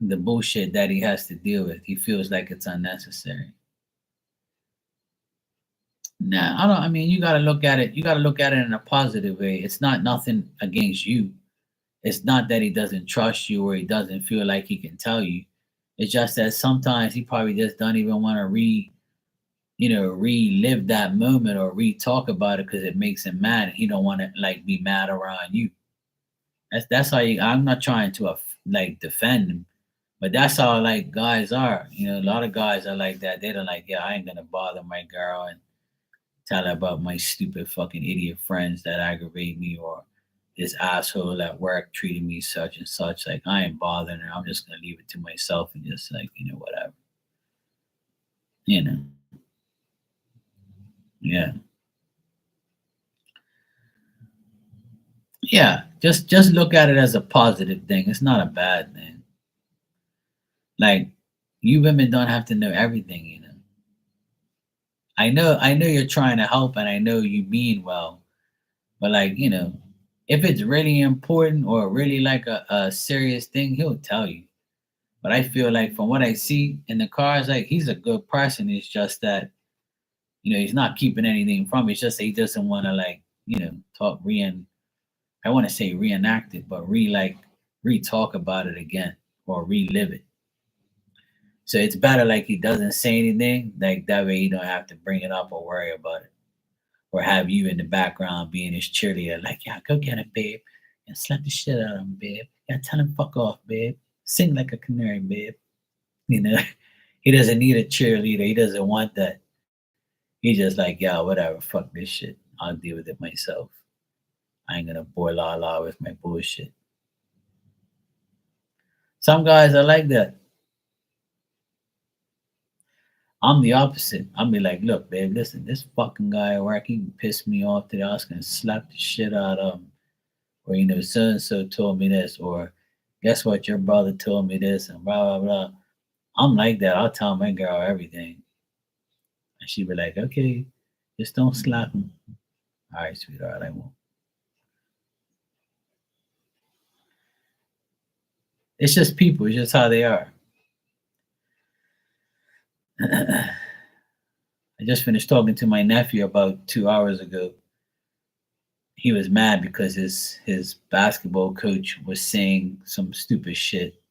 the bullshit that he has to deal with. He feels like it's unnecessary. Nah, I don't. I mean, you got to look at it. You got to look at it in a positive way. It's not nothing against you. It's not that he doesn't trust you or he doesn't feel like he can tell you. It's just that sometimes he probably just don't even want to read relive that moment or re-talk about it because it makes him mad. He don't want to like be mad around you. That's how I'm not trying to like defend him, but that's how like guys are. A lot of guys are like that. They're like, yeah, I ain't gonna bother my girl and tell her about my stupid fucking idiot friends that aggravate me or this asshole at work treating me such and such. Like I ain't bothering her. I'm just gonna leave it to myself and just like whatever. You know, yeah, yeah. Just look at it as a positive thing. It's not a bad thing. Like you women don't have to know everything. I know you're trying to help and I know you mean well, but like, if it's really important or really like a serious thing, he'll tell you. But I feel like from what I see in the cars, like he's a good person. It's just that, he's not keeping anything from it. It's just that he doesn't want to like, talk I want to say reenact it, but re-talk about it again or relive it. So it's better like he doesn't say anything, like that way you don't have to bring it up or worry about it. Or have you in the background being his cheerleader, like, yeah, go get it, babe. And slap the shit out of him, babe. Yeah, tell him fuck off, babe. Sing like a canary, babe. You know, he doesn't need a cheerleader. He doesn't want that. He's just like, yeah, whatever, fuck this shit. I'll deal with it myself. I ain't gonna bore la la with my bullshit. Some guys are like that. I'm the opposite. I'll be like, look, babe, listen, this fucking guy at work, he pissed me off today. I was gonna slap the shit out of him. Or so and so told me this, or guess what, your brother told me this, and blah blah blah. I'm like that. I'll tell my girl everything, and she be like, okay, just don't slap him. All right, sweetheart, I won't. It's just people. It's just how they are. I just finished talking to my nephew about 2 hours ago. He was mad because his basketball coach was saying some stupid shit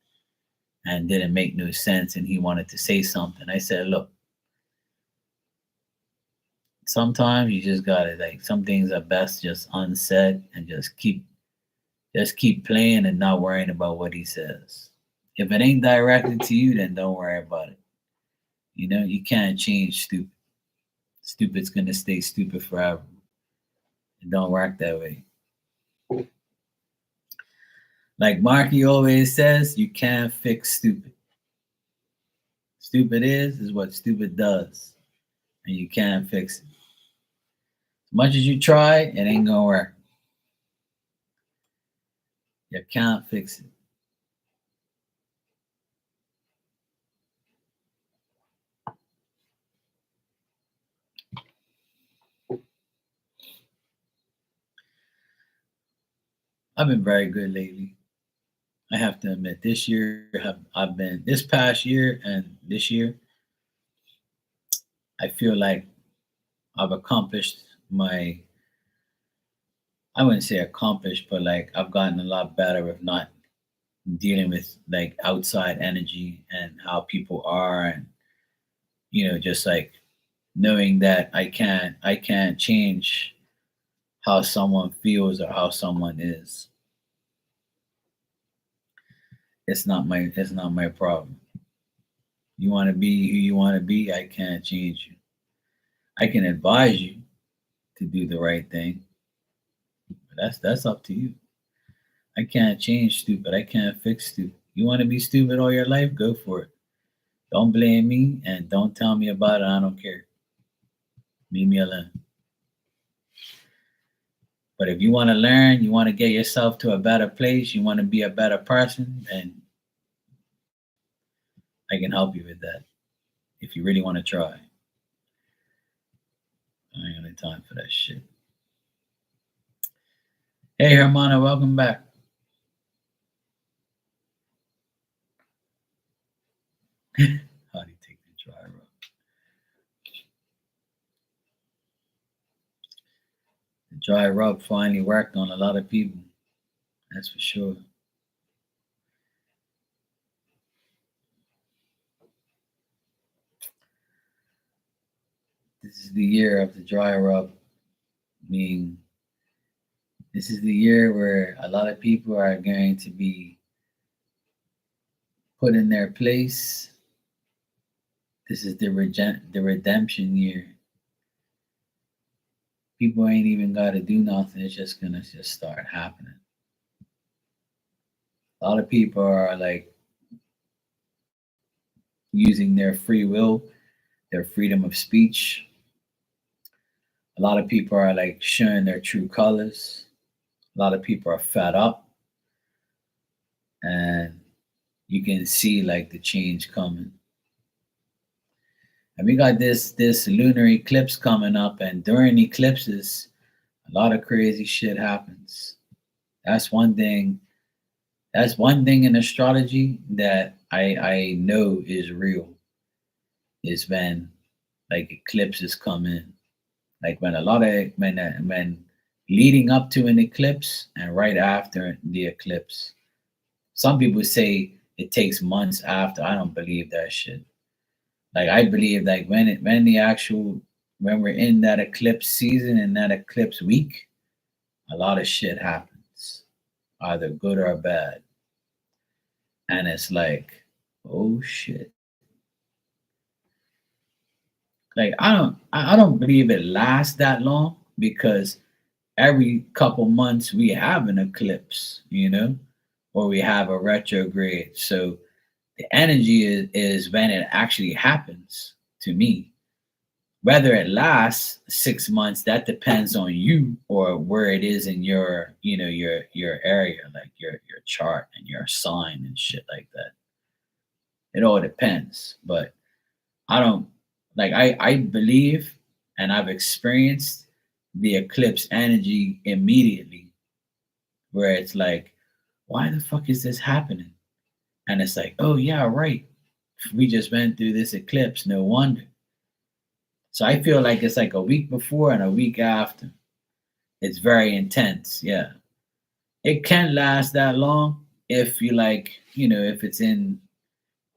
and didn't make no sense, and he wanted to say something. I said, look, sometimes you just gotta like some things are best just unsaid and just keep playing and not worrying about what he says. If it ain't directed to you, then don't worry about it. You can't change stupid. Stupid's gonna stay stupid forever. It don't work that way. Like Marky always says, you can't fix stupid. Stupid is what stupid does. And you can't fix it. As much as you try, it ain't gonna work. You can't fix it. I've been very good lately. I have to admit, this year I've been this past year and this year, I feel like I've accomplished my I wouldn't say accomplished, but like I've gotten a lot better with not dealing with like outside energy and how people are and just like knowing that I can't change how someone feels or how someone is. It's not my problem. You want to be who you want to be, I can't change you. I can advise you to do the right thing, but that's up to you. I can't change stupid. I can't fix stupid. You want to be stupid all your life? Go for it. Don't blame me and don't tell me about it. I don't care. Leave me alone. But if you want to learn, you want to get yourself to a better place, you want to be a better person, then I can help you with that. If you really want to try. I ain't got no time for that shit. Hey Hermana, welcome back. How do you take the dry rub? The dry rub finally worked on a lot of people. That's for sure. This is the year of the dry rub. Meaning, this is the year where a lot of people are going to be put in their place. This is the redemption year. People ain't even got to do nothing. It's just gonna just start happening. A lot of people are like using their free will, their freedom of speech. A lot of people are like showing their true colors. A lot of people are fed up, and you can see like the change coming. And we got this lunar eclipse coming up, and during eclipses, a lot of crazy shit happens. That's one thing. That's one thing in astrology that I know is real. Is when like eclipses come in, like when a lot of when leading up to an eclipse and right after the eclipse. Some people say it takes months after. I don't believe that shit. Like I believe like when we're in that eclipse season and that eclipse week, a lot of shit happens, either good or bad. And it's like, oh shit. Like I don't believe it lasts that long because every couple months we have an eclipse, or we have a retrograde. So the energy is when it actually happens to me. Whether it lasts 6 months, that depends on you or where it is in your area, like your chart and your sign and shit like that. It all depends. But I don't like I believe and I've experienced the eclipse energy immediately, where it's like, why the fuck is this happening? And it's like, oh yeah, right. We just went through this eclipse, no wonder. So I feel like it's like a week before and a week after. It's very intense. Yeah. It can last that long if you like, if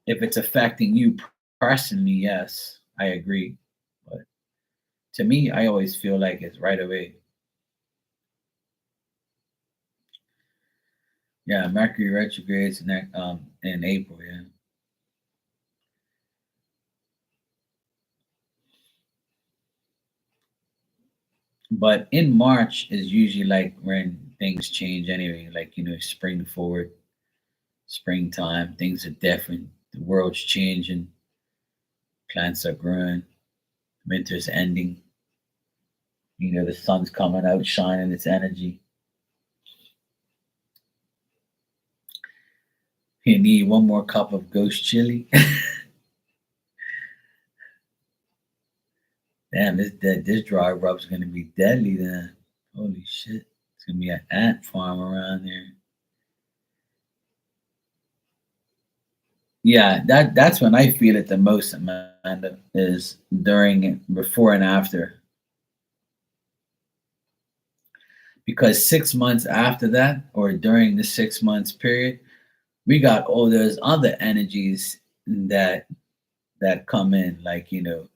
it's affecting you personally, yes, I agree. But to me, I always feel like it's right away. Yeah, Mercury retrogrades in April, yeah. But in March is usually like when things change anyway, like spring forward, springtime, things are different. The world's changing, plants are growing, winter's ending, the sun's coming out, shining its energy. You need one more cup of ghost chili. Damn, this dry rub's gonna be deadly then. Holy shit. It's gonna be an ant farm around there. Yeah, that's when I feel it the most, Amanda, is during before and after. Because 6 months after that, or during the 6 months period, we got all those other energies that come in, like the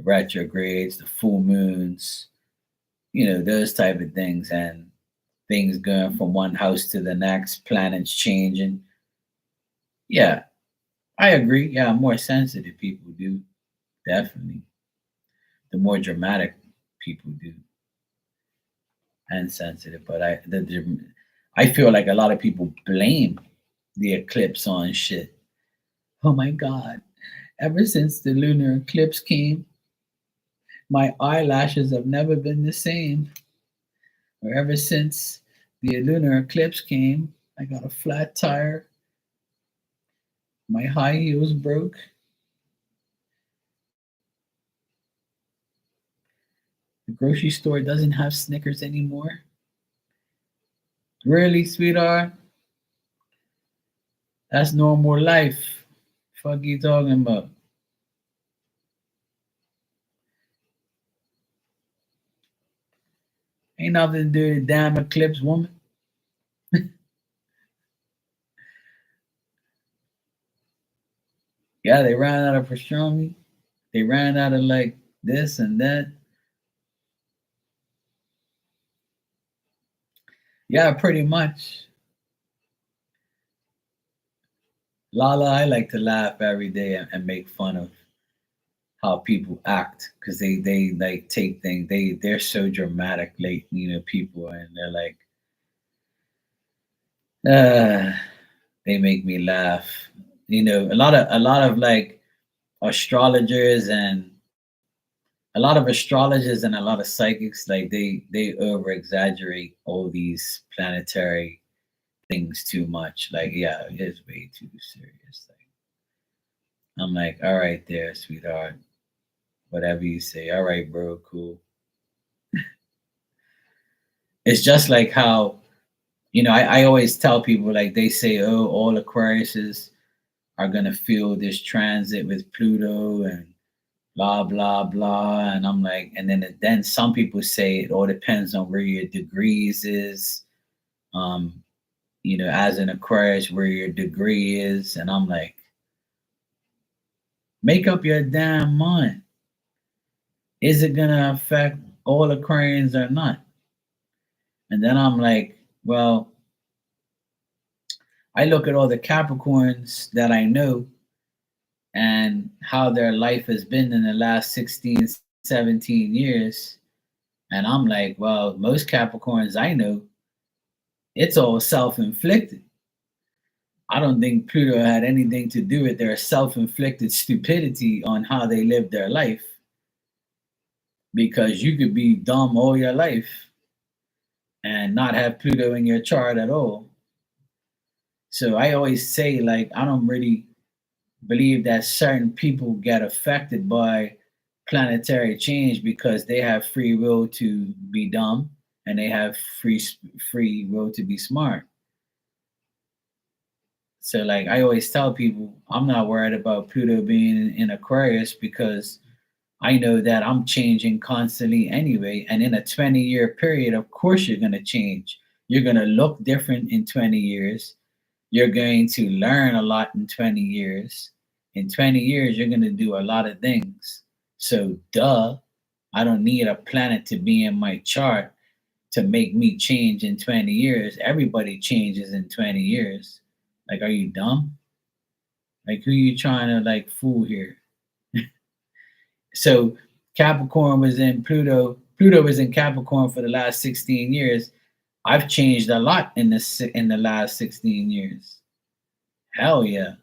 retrogrades, the full moons, those type of things, and things going from one house to the next, planets changing. Yeah, I agree. Yeah, more sensitive people do, definitely. The more dramatic people do, and sensitive. But I feel like a lot of people blame the eclipse on shit. Oh my god! Ever since the lunar eclipse came, my eyelashes have never been the same. Or ever since the lunar eclipse came, I got a flat tire. My high heels broke. The grocery store doesn't have Snickers anymore. Really, sweetheart? That's normal life. Fuck you talking about? Ain't nothing to do with the damn eclipse, woman. Yeah, they ran out of pastrami. They ran out of like this and that. Yeah, pretty much. Lala, I like to laugh every day and make fun of how people act because they like take things. They're so dramatic, late, people, and they're like, uh, they make me laugh. A lot of like astrologers and a lot of psychics, like they over exaggerate all these planetary things too much. Like, yeah, it's way too serious. Like, I'm like, all right, there, sweetheart, whatever you say. All right, bro, cool. It's just like how I always tell people, like, they say, oh, all Aquariuses are gonna feel this transit with Pluto and blah blah blah, and I'm like, and then some people say it all depends on where your degrees is. Um, as an Aquarius, where your degree is, and I'm like, make up your damn mind. Is it gonna affect all Aquarians or not? And then I'm like, well, I look at all the Capricorns that I know and how their life has been in the last 16, 17 years. And I'm like, well, most Capricorns I know, it's all self inflicted. I don't think Pluto had anything to do with their self inflicted stupidity on how they live their life, because you could be dumb all your life and not have Pluto in your chart at all. So I always say, like, I don't really believe that certain people get affected by planetary change because they have free will to be dumb and they have free will to be smart. So, like, I always tell people, I'm not worried about Pluto being in Aquarius because I know that I'm changing constantly anyway. And in a 20-year period, of course, you're going to change. You're going to look different in 20 years. You're going to learn a lot in 20 years. In 20 years, you're going to do a lot of things. So, duh, I don't need a planet to be in my chart to make me change in 20 years. Everybody changes in 20 years. Like, are you dumb? Like, who you trying to like fool here? So Capricorn was in Pluto. Pluto was in Capricorn for the last 16 years. I've changed a lot in the last 16 years. Hell yeah.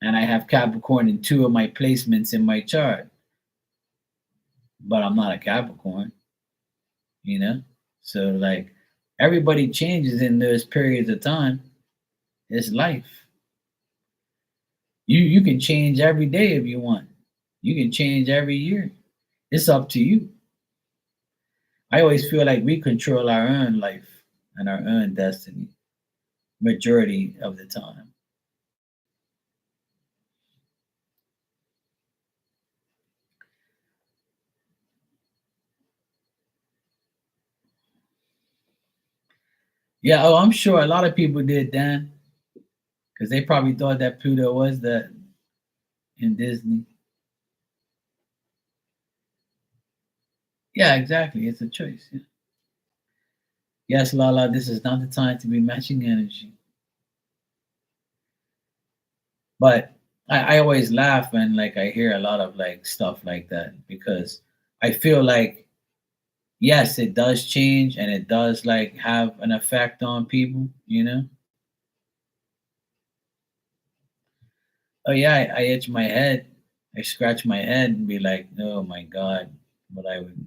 And I have Capricorn in two of my placements in my chart, but I'm not a Capricorn, you know? So, like, everybody changes in those periods of time. It's life. You can change every day if you want. You can change every year. It's up to you. I always feel like we control our own life and our own destiny majority of the time. Yeah, oh, I'm sure a lot of people did, Dan, because they probably thought that Pluto was that in Disney. Yeah, exactly. It's a choice. Yeah. Yes, Lala, this is not the time to be matching energy. But I always laugh when, like, I hear a lot of like stuff like that because I feel like, yes, it does change and it does like have an effect on people. Oh yeah, I itch my head. I scratch my head and be like, oh my God, what I would.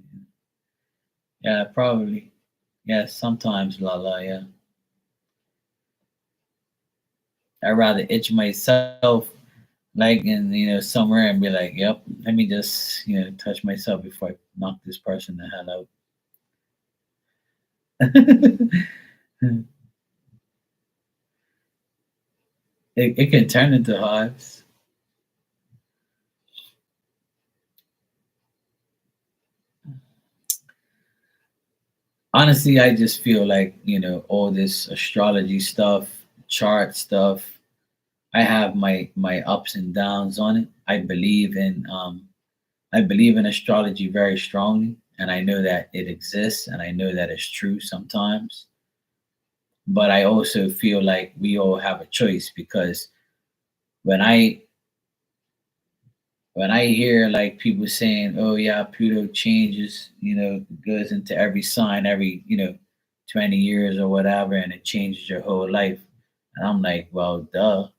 Yeah, probably. Yes, sometimes, Lala. Yeah, I rather itch myself, like in somewhere, and be like, yep, let me just touch myself before I knock this person the hell out. It can turn into hives. Honestly, I just feel like all this astrology stuff, chart stuff. I have my ups and downs on it. I believe in I believe in astrology very strongly, and I know that it exists, and I know that it's true sometimes. But I also feel like we all have a choice, because when I when I hear like people saying, "Oh yeah, Pluto changes, goes into every sign every 20 years or whatever, and it changes your whole life," and I'm like, "Well, duh,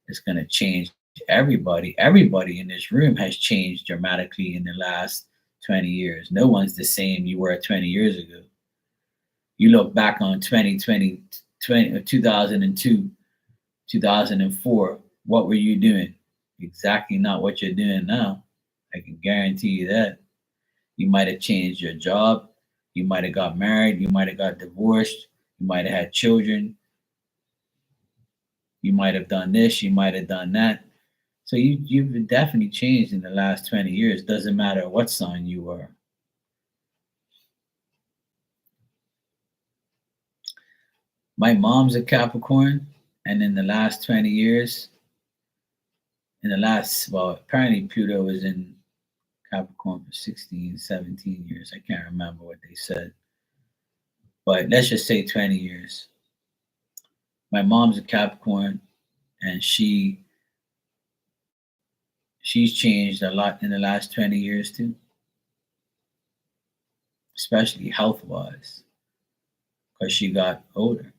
it's gonna change everybody. Everybody in this room has changed dramatically in the last 20 years. No one's the same you were 20 years ago. You look back on 2020, 2002, 2004, what were you doing? Exactly not what you're doing now. I can guarantee you that. You might have changed your job. You might have got married. You might have got divorced. You might have had children. You might have done this. You might have done that. So you've definitely changed in the last 20 years. Doesn't matter what sign you were. My mom's a Capricorn, and in the last 20 years, well, apparently Pluto was in Capricorn for 16, 17 years. I can't remember what they said. But let's just say 20 years. My mom's a Capricorn, and she's changed a lot in the last 20 years too, especially health wise, because she got older.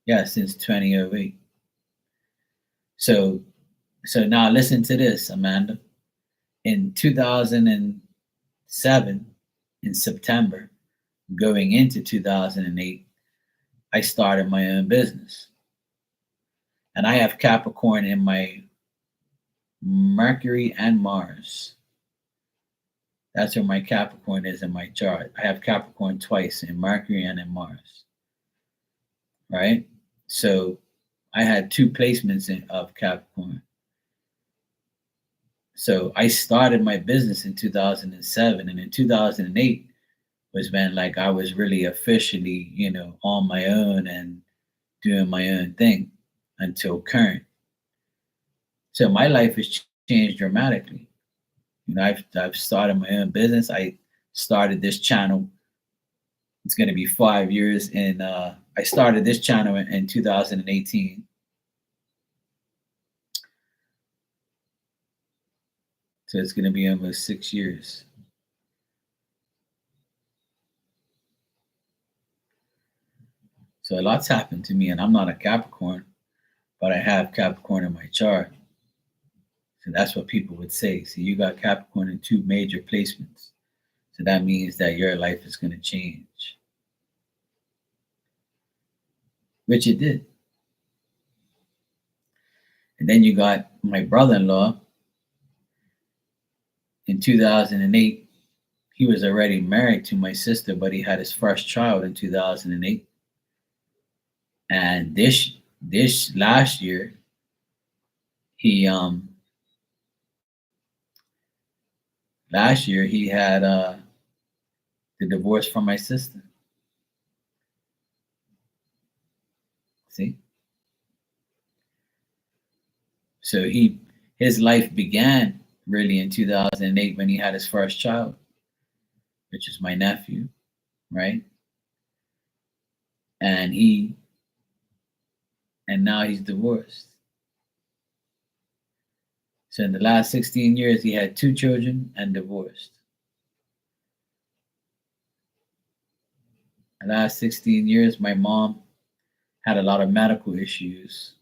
Yeah, since 2008. So so now listen to this, Amanda. In 2007, in September, going into 2008, I started my own business. And I have Capricorn in my Mercury and Mars. That's where my Capricorn is in my chart. I have Capricorn twice, in Mercury and in Mars. Right? So I had two placements of Capricorn. So I started my business in 2007, and in 2008 was when like I was really officially, on my own and doing my own thing until current. So my life has changed dramatically. I've started my own business. I started this channel. It's going to be 5 years, and I started this channel in 2018. So it's going to be almost 6 years. So a lot's happened to me, and I'm not a Capricorn, but I have Capricorn in my chart. So that's what people would say. So you got Capricorn in two major placements. So that means that your life is going to change, which it did. And then you got my brother-in-law in 2008. He was already married to my sister, but he had his first child in 2008. And this last year, he had the divorce from my sister. See? So his life began really in 2008 when he had his first child, which is my nephew, right? And now he's divorced. So in the last 16 years, he had two children and divorced. The last 16 years, my mom had a lot of medical issues.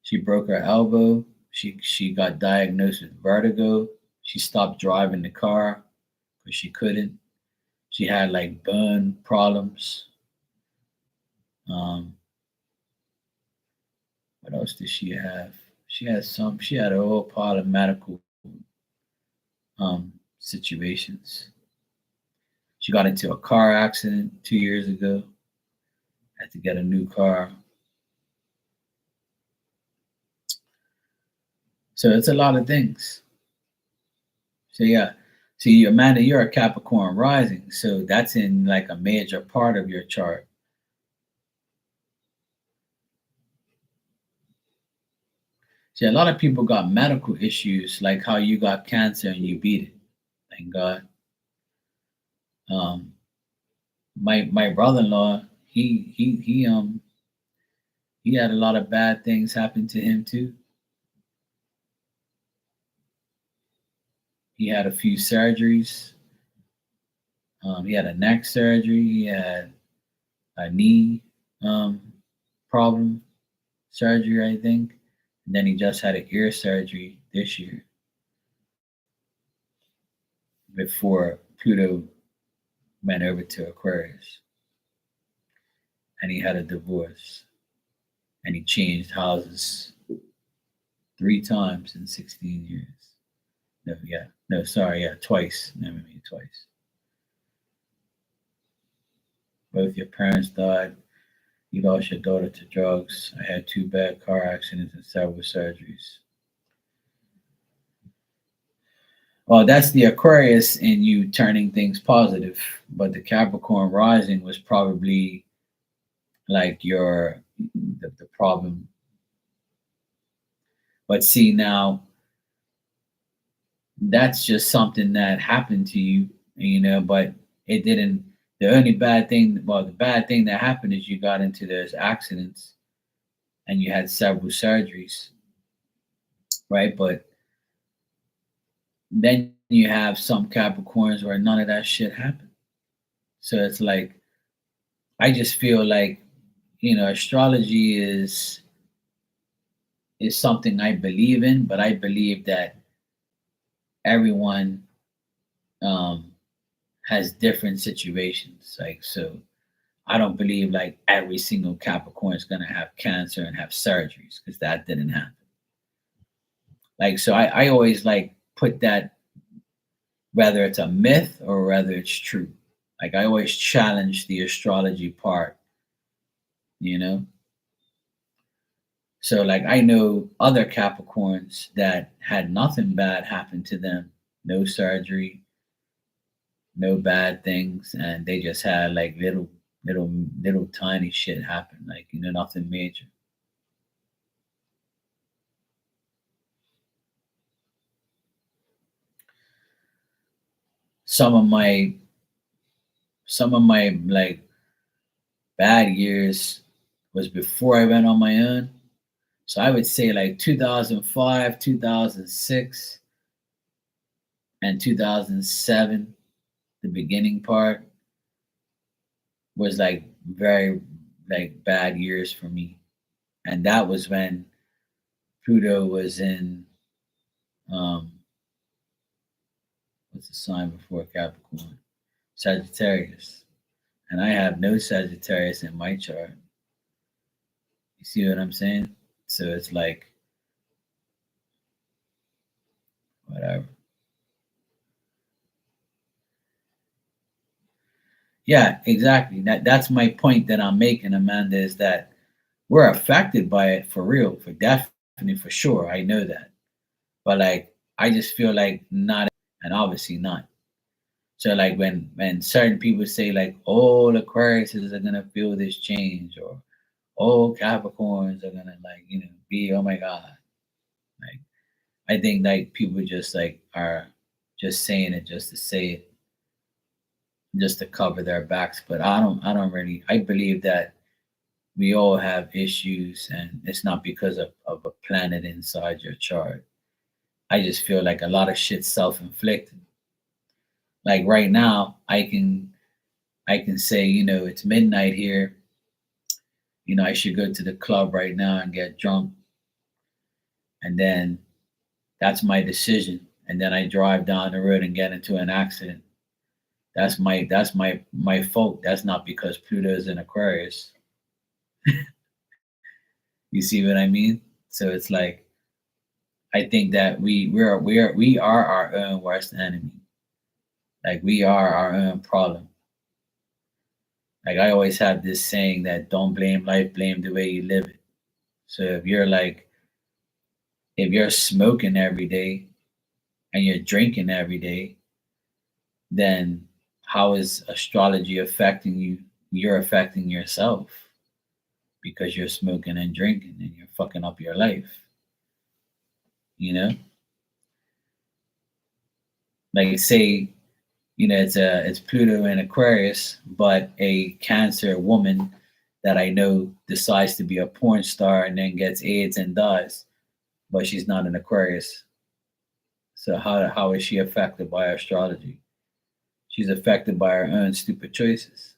She broke her elbow. She got diagnosed with vertigo. She stopped driving the car because she couldn't. She had like bone problems. What else did she have? She had a whole pile of medical situations. She got into a car accident 2 years ago. Had to get a new car. So it's a lot of things. So yeah. See, Amanda, you're a Capricorn rising, so that's in like a major part of your chart. See, a lot of people got medical issues, like how you got cancer and you beat it. Thank God. Um, my brother-in-law, he had a lot of bad things happen to him too. He had a few surgeries. He had a neck surgery. He had a knee um, problem surgery, I think. And then he just had an ear surgery this year before Pluto went over to Aquarius. And he had a divorce. And he changed houses 3 times in 16 years. Twice. No, maybe twice. Both your parents died. You lost your daughter to drugs. I had 2 bad car accidents and several surgeries. Well, that's the Aquarius in you turning things positive, but the Capricorn rising was probably like the problem. But see now, that's just something that happened to you, but it didn't. The only bad thing, well, the bad thing that happened is you got into those accidents and you had several surgeries, right? But then you have some Capricorns where none of that shit happened. So it's like, I just feel like, astrology is something I believe in, but I believe that everyone um, has different situations. Like, so I don't believe like every single Capricorn is gonna have cancer and have surgeries because that didn't happen. Like, so I always like put that, whether it's a myth or whether it's true. Like, I always challenge the astrology part, you know. So like I know other Capricorns that had nothing bad happen to them, no surgery, no bad things, and they just had like little tiny shit happen, like nothing major. Some of my like bad years was before I went on my own. So I would say like 2005, 2006, and 2007, the beginning part was like very like bad years for me. And that was when Pluto was in um what's the sign before Capricorn? Sagittarius. And I have no Sagittarius in my chart. You see what I'm saying? So it's like whatever. Yeah, exactly. That's my point that I'm making, Amanda, is that we're affected by it for real, for definitely, for sure. I know that. But like I just feel like not, and obviously not. So like when certain people say like all Aquariuses are gonna feel this change, or all Capricorns are gonna like, be, oh my God. Like I think like people just like are just saying it just to say it, just to cover their backs. But I don't really, I believe that we all have issues and it's not because of a planet inside your chart. I just feel like a lot of shit's self-inflicted. Like right now, I can say, it's midnight here. I should go to the club right now and get drunk. And then that's my decision. And then I drive down the road and get into an accident. That's my fault. That's not because Pluto's in Aquarius. You see what I mean? So it's like I think that we are our own worst enemy. Like we are our own problem. Like I always have this saying that don't blame life, blame the way you live it. So if you're smoking every day and you're drinking every day, then how is astrology affecting you? You're affecting yourself because you're smoking and drinking and you're fucking up your life. you know? Like say, it's Pluto in Aquarius, but a Cancer woman that I know decides to be a porn star and then gets AIDS and dies, but she's not an Aquarius. So how is she affected by astrology? She's affected by her own stupid choices.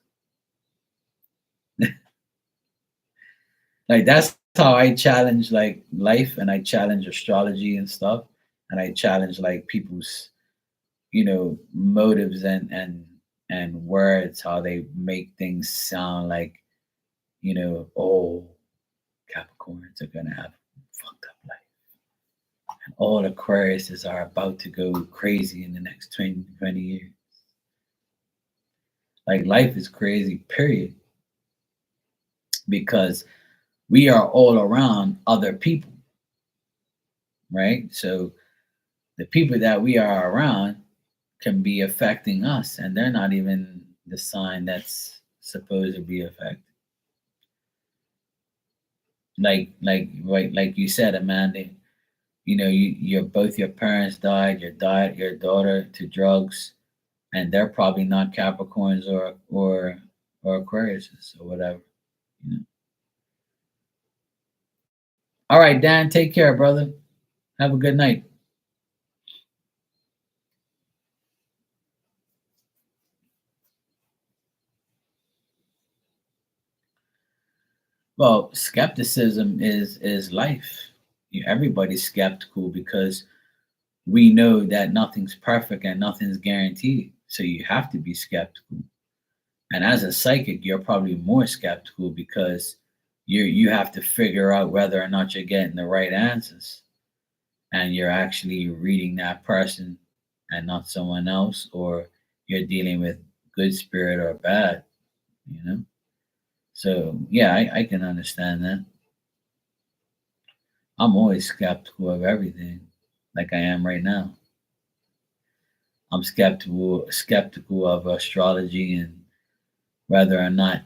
Like that's how I challenge like life, and I challenge astrology and stuff, and I challenge like people's motives and words, how they make things sound like oh, Capricorns are gonna have fucked up life. And all Aquariuses are about to go crazy in the next 20 years. Like life is crazy, period. Because we are all around other people, right? So the people that we are around can be affecting us, and they're not even the sign that's supposed to be affected. Like you said, Amanda, your both your parents died, your daughter to drugs, and they're probably not Capricorns or Aquariuses or whatever. You know. All right, Dan, take care, brother. Have a good night. Well, skepticism is life. Everybody's skeptical because we know that nothing's perfect and nothing's guaranteed. So you have to be skeptical. And as a psychic, you're probably more skeptical because you have to figure out whether or not you're getting the right answers, and you're actually reading that person and not someone else, or you're dealing with good spirit or bad, you know? So yeah, I can understand that. I'm always skeptical of everything, like I am right now. I'm skeptical of astrology and whether or not,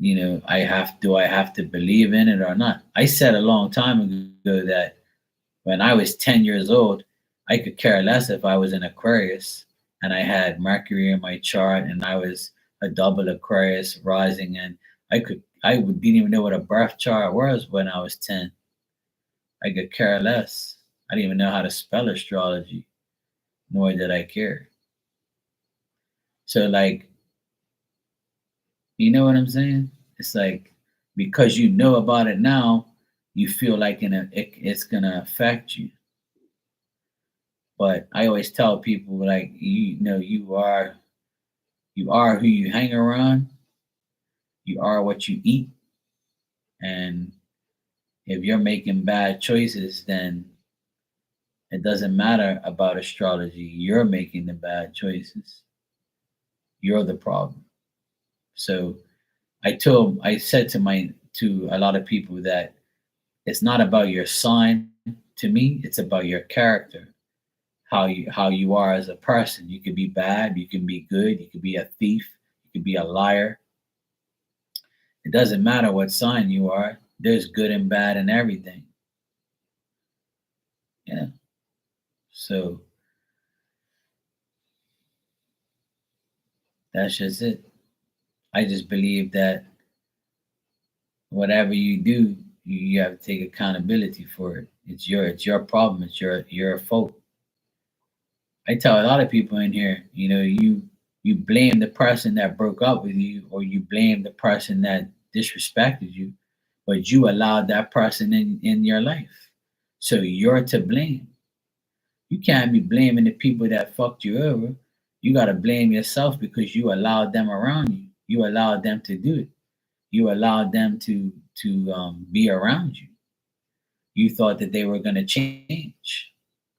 I have to believe in it or not. I said a long time ago that when I was 10 years old, I could care less if I was an Aquarius and I had Mercury in my chart and I was a double Aquarius rising, and didn't even know what a birth chart was when I was 10. I could care less. I didn't even know how to spell astrology, nor did I care. So like, you know what I'm saying? It's like because you know about it now, you feel like it's gonna affect you. But I always tell people like you are who you hang around, you are what you eat, and if you're making bad choices, then it doesn't matter about astrology. You're making the bad choices. You're the problem. So I said to a lot of people that it's not about your sign. To me, it's about your character, how you are as a person. You could be bad, you can be good, you could be a thief, you could be a liar. It doesn't matter what sign you are. There's good and bad in everything. Yeah. So that's just it. I just believe that whatever you do, you have to take accountability for it. It's your problem. It's your fault. I tell a lot of people in here, you blame the person that broke up with you, or you blame the person that disrespected you, but you allowed that person in your life. So you're to blame. You can't be blaming the people that fucked you over. You gotta blame yourself because you allowed them around you. You allowed them to do it. You allowed them to be around you. You thought that they were gonna change,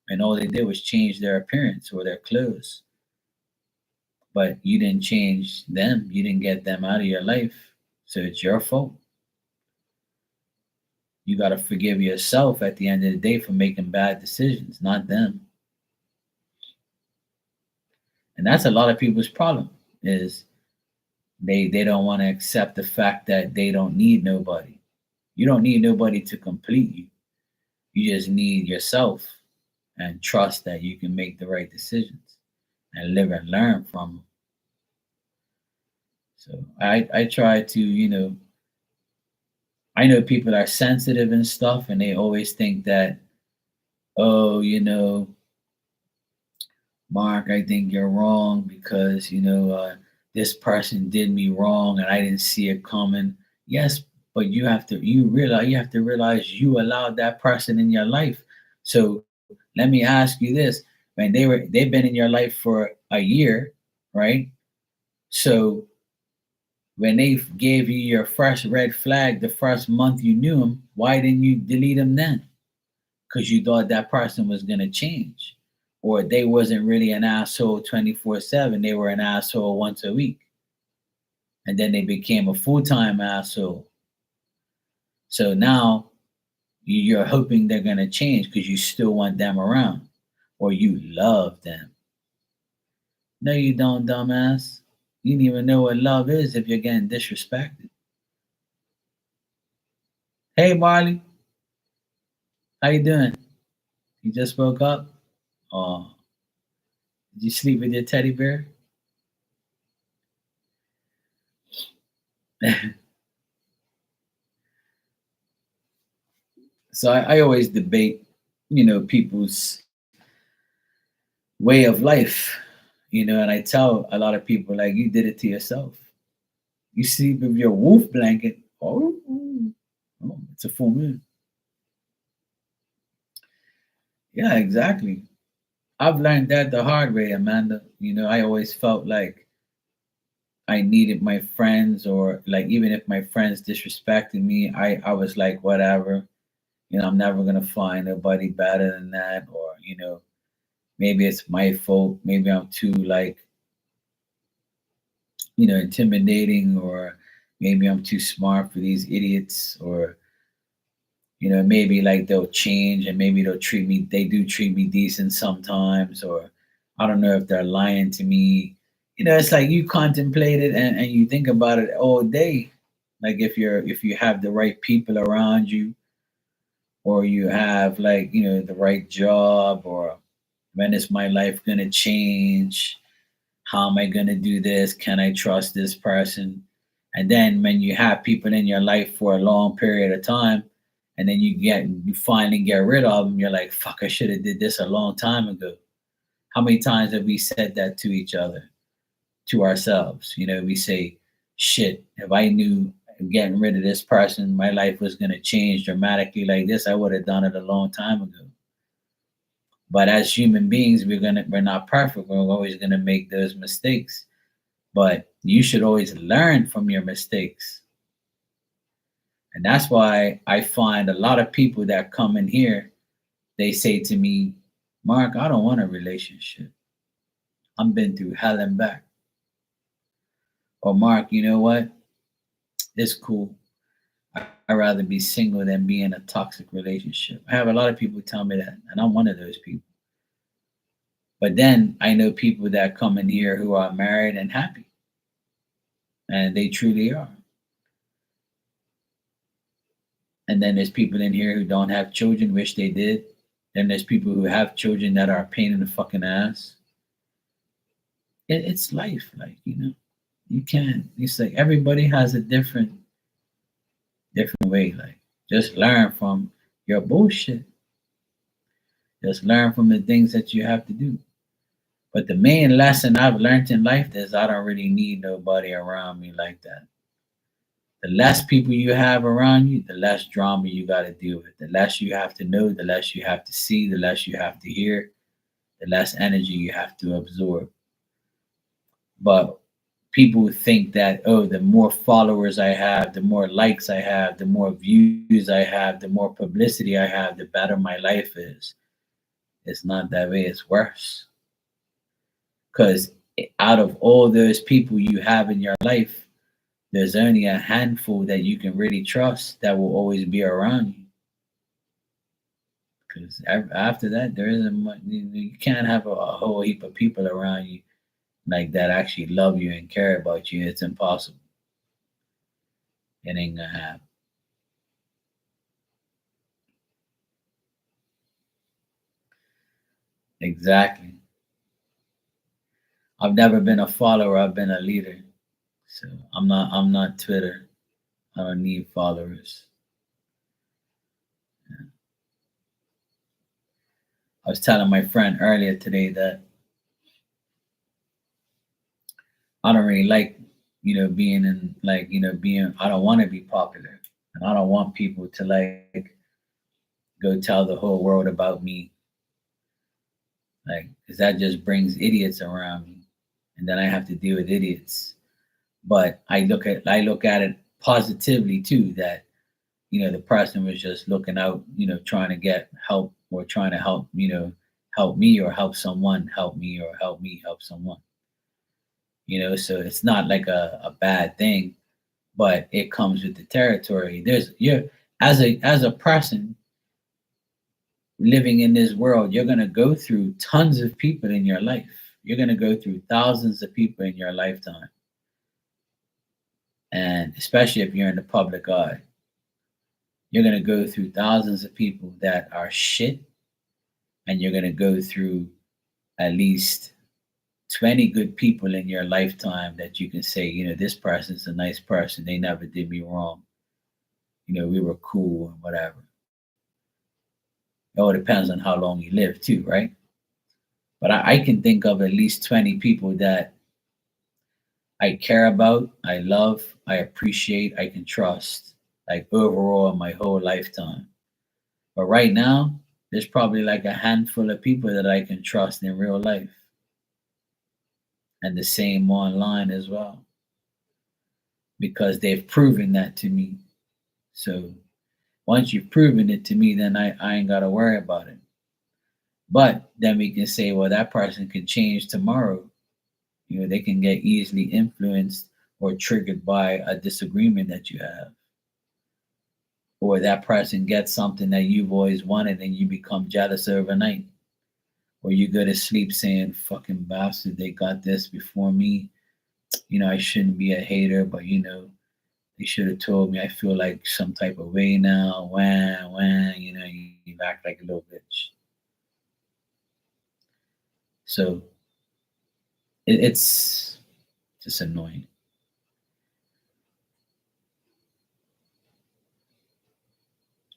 and all they did was change their appearance or their clothes. But you didn't change them. You didn't get them out of your life. So it's your fault. You got to forgive yourself at the end of the day for making bad decisions, not them. And that's a lot of people's problem is they don't want to accept the fact that they don't need nobody. You don't need nobody to complete you. You just need yourself. and trust that you can make the right decisions and live and learn from them. So I try to, I know people are sensitive and stuff, and they always think that, oh, Mark, I think you're wrong because, this person did me wrong and I didn't see it coming. Yes, but you have to realize you allowed that person in your life. So let me ask you this. When they've been in your life for a year, right? So when they gave you your first red flag the first month you knew them, why didn't you delete them then? Because you thought that person was going to change, or they wasn't really an asshole 24/7. They were an asshole once a week, and then they became a full-time asshole. So now you're hoping they're going to change because you still want them around, or you love them. No, you don't, dumbass. You don't even know what love is if you're getting disrespected. Hey, Marley, how you doing? You just woke up? Oh, did you sleep with your teddy bear? So I always debate, people's way of life, and I tell a lot of people, like, you did it to yourself. You sleep with your wolf blanket. Oh, it's a full moon. Yeah, exactly. I've learned that the hard way, Amanda. I always felt like I needed my friends, or like even if my friends disrespected me, I was like, whatever. I'm never gonna find nobody better than that, or maybe it's my fault. Maybe I'm too like, intimidating, or maybe I'm too smart for these idiots, or maybe like they'll change and maybe they do treat me decent sometimes, or I don't know if they're lying to me. It's like you contemplate it and you think about it all day. Like if you have the right people around you, or you have like, the right job, or when is my life gonna change? How am I gonna do this? Can I trust this person? And then when you have people in your life for a long period of time, and then you finally get rid of them, you're like, fuck, I should have did this a long time ago. How many times have we said that to each other, to ourselves? We say, shit, if I knew getting rid of this person, my life was gonna change dramatically like this, I would have done it a long time ago. But as human beings, we're not perfect. We're always gonna make those mistakes. But you should always learn from your mistakes. And that's why I find a lot of people that come in here, they say to me, Mark, I don't want a relationship. I've been through hell and back. Or Mark, you know what? It's cool. I'd rather be single than be in a toxic relationship. I have a lot of people tell me that, and I'm one of those people. But then I know people that come in here who are married and happy, and they truly are. And then there's people in here who don't have children, wish they did. Then there's people who have children that are a pain in the fucking ass. It's life, like, you can't. It's like everybody has a different way. Like, just learn from your bullshit. Just learn from the things that you have to do. But the main lesson I've learned in life is I don't really need nobody around me like that. The less people you have around you, the less drama you got to deal with. The less you have to know, the less you have to see, the less you have to hear, the less energy you have to absorb. But people think that, oh, the more followers I have, the more likes I have, the more views I have, the more publicity I have, the better my life is. It's not that way, it's worse. Because out of all those people you have in your life, there's only a handful that you can really trust that will always be around you. Because after that, there isn't much. You can't have a whole heap of people around you like that actually love you and care about you. It's impossible. It ain't gonna happen. Exactly. I've never been a follower. I've been a leader. So I'm not Twitter. I don't need followers. I was telling my friend earlier today that I don't really like, being in like, being, I don't want to be popular. And I don't want people to like go tell the whole world about me. Like, because that just brings idiots around me. And then I have to deal with idiots. But I look at it positively too, that, the person was just looking out, trying to get help or trying to help, help me or help someone help me or help me help someone. So it's not like a bad thing, but it comes with the territory. There's you're as a person living in this world, you're gonna go through tons of people in your life. You're gonna go through thousands of people in your lifetime. And especially if you're in the public eye, you're gonna go through thousands of people that are shit, and you're gonna go through at least 20 good people in your lifetime that you can say, this person's a nice person. They never did me wrong. We were cool and whatever. It all depends on how long you live too, right? But I can think of at least 20 people that I care about, I love, I appreciate, I can trust, like overall in my whole lifetime. But right now, there's probably like a handful of people that I can trust in real life, and the same online as well, because they've proven that to me. So once you've proven it to me, then I ain't got to worry about it. But then we can say, well, that person can change tomorrow. They can get easily influenced or triggered by a disagreement that you have, or that person gets something that you've always wanted and you become jealous overnight, or you go to sleep saying, fucking bastard, they got this before me. I shouldn't be a hater, but they should have told me. I feel like some type of way now. When, you act like a little bitch. So it's just annoying.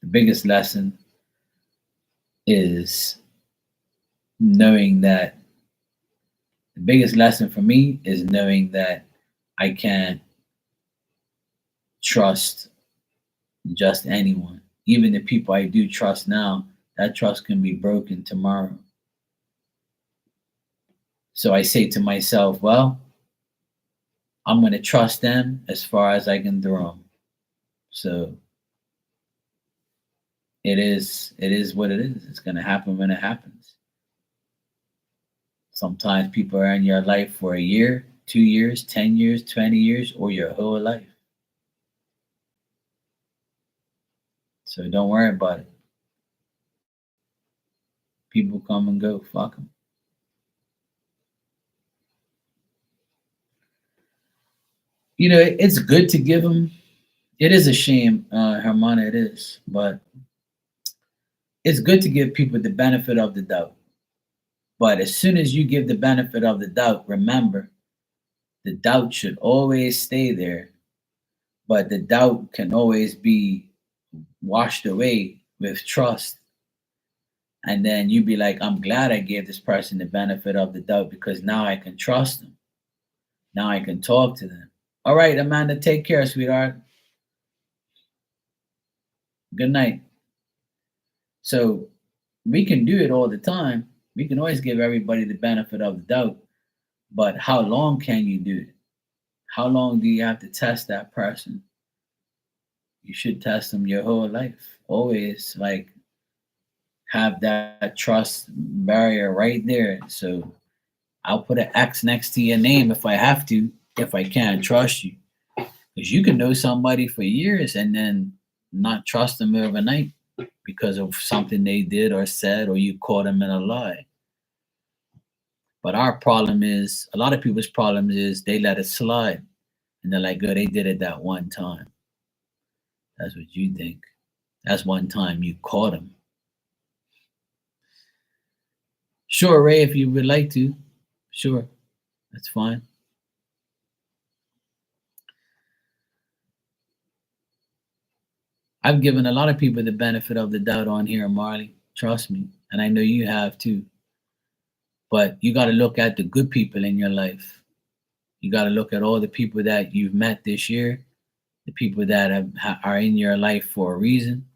The biggest lesson is knowing that the biggest lesson for me is knowing that I can't trust just anyone. Even the people I do trust now, that trust can be broken tomorrow. So I say to myself, well, I'm going to trust them as far as I can throw them. So it is what it is. It's going to happen when it happens. Sometimes people are in your life for a year, 2 years, 10 years, 20 years, or your whole life. So don't worry about it. People come and go. Fuck them. It's good to give them. It is a shame, Hermana, it is, but it's good to give people the benefit of the doubt. But as soon as you give the benefit of the doubt, remember, the doubt should always stay there, but the doubt can always be washed away with trust. And then you be like, I'm glad I gave this person the benefit of the doubt because now I can trust them. Now I can talk to them. All right, Amanda, take care, sweetheart. Good night. So we can do it all the time. We can always give everybody the benefit of the doubt. But how long can you do it? How long do you have to test that person? You should test them your whole life. Always like have that trust barrier right there. So I'll put an X next to your name if I have to, if I can't trust you. Because you can know somebody for years and then not trust them overnight because of something they did or said, or you caught them in a lie. But our problem is, a lot of people's problem is they let it slide. And they're like, good, they did it that one time. That's what you think. That's one time you caught them. Sure, Ray, if you would like to. Sure, that's fine. I've given a lot of people the benefit of the doubt on here, Marley. Trust me. And I know you have too. But you got to look at the good people in your life. You got to look at all the people that you've met this year, the people that are in your life for a reason,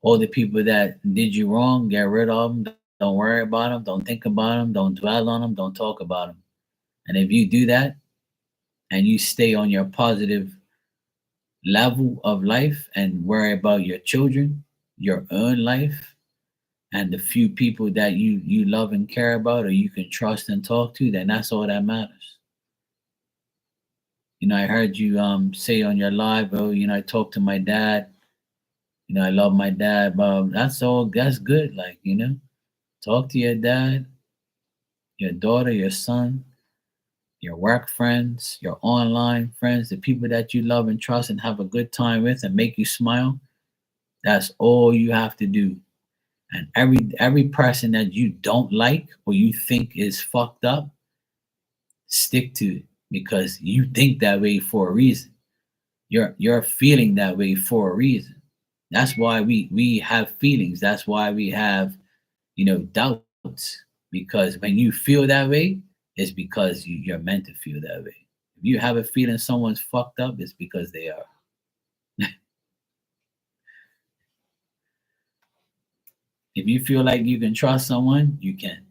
all the people that did you wrong, get rid of them. Don't worry about them. Don't think about them. Don't dwell on them. Don't talk about them. And if you do that and you stay on your positive level of life and worry about your children, your own life, and the few people that you love and care about or you can trust and talk to, then that's all that matters. I heard you say on your live, oh, I talked to my dad. I love my dad, but that's good. Like, talk to your dad, your daughter, your son, your work friends, your online friends, the people that you love and trust and have a good time with and make you smile. That's all you have to do. And every person that you don't like or you think is fucked up, stick to it because you think that way for a reason. You're feeling that way for a reason. That's why we have feelings. That's why we have, doubts. Because when you feel that way, it's because you're meant to feel that way. If you have a feeling someone's fucked up, it's because they are. If you feel like you can trust someone, you can.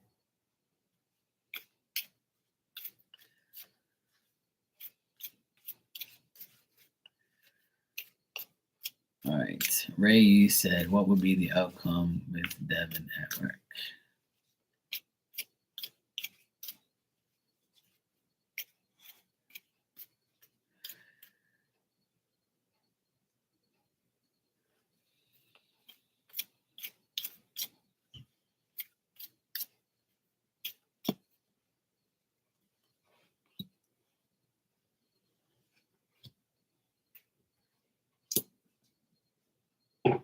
All right. Ray, you said, what would be the outcome with Devin at work?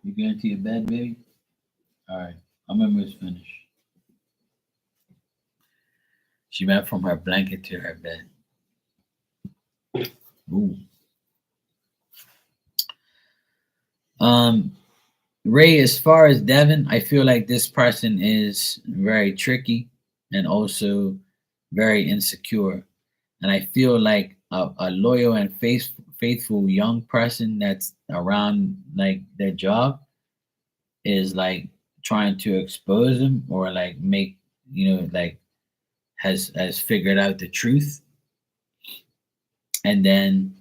You going to your bed, baby? All right. I'm almost finished. She went from her blanket to her bed. Ooh. Ray, as far as Devin, I feel like this person is very tricky and also very insecure. And I feel like a loyal and faithful young person that's around like their job is like trying to expose them or like make, like has figured out the truth. And then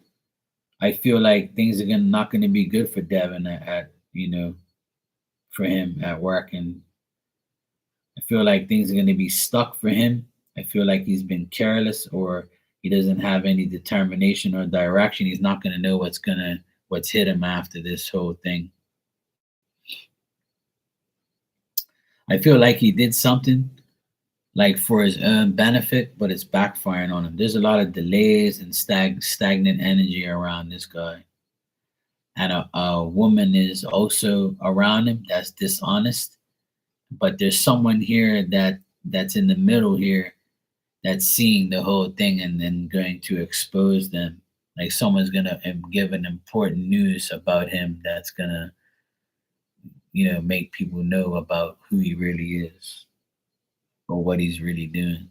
I feel like things are not gonna be good for Devin for him at work, and I feel like things are gonna be stuck for him. I feel like he's been careless or he doesn't have any determination or direction. He's not gonna know what's hit him after this whole thing. I feel like he did something like for his own benefit, but it's backfiring on him. There's a lot of delays and stagnant energy around this guy. And a woman is also around him that's dishonest. But there's someone here that's in the middle here that's seeing the whole thing and then going to expose them. Like someone's gonna give an important news about him that's gonna, make people know about who he really is or what he's really doing.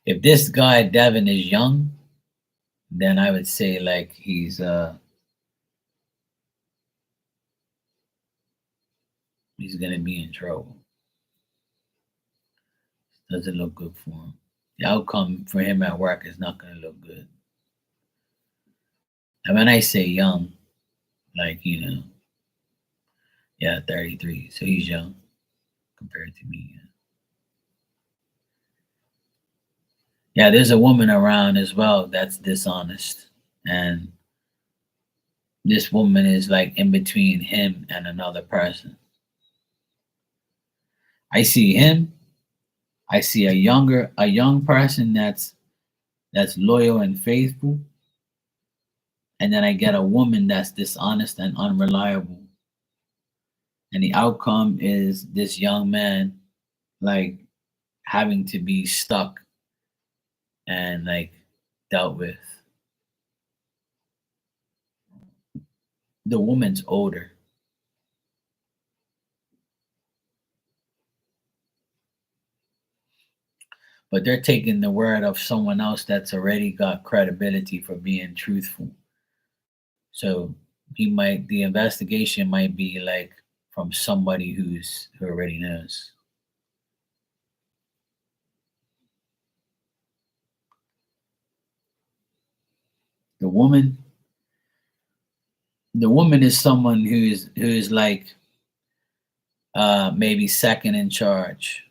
If this guy Devin is young, then I would say like he's gonna be in trouble. Doesn't look good for him. The outcome for him at work is not gonna look good. And when I say young, like yeah, 33, so he's young compared to me. Yeah, there's a woman around as well that's dishonest, and this woman is like in between him and another person. I see him. I see a young person that's loyal and faithful, and then I get a woman that's dishonest and unreliable. And the outcome is this young man like having to be stuck and like dealt with. The woman's older, but they're taking the word of someone else that's already got credibility for being truthful. So the investigation might be like from somebody who already knows. The woman, the woman is someone who is like maybe second in charge,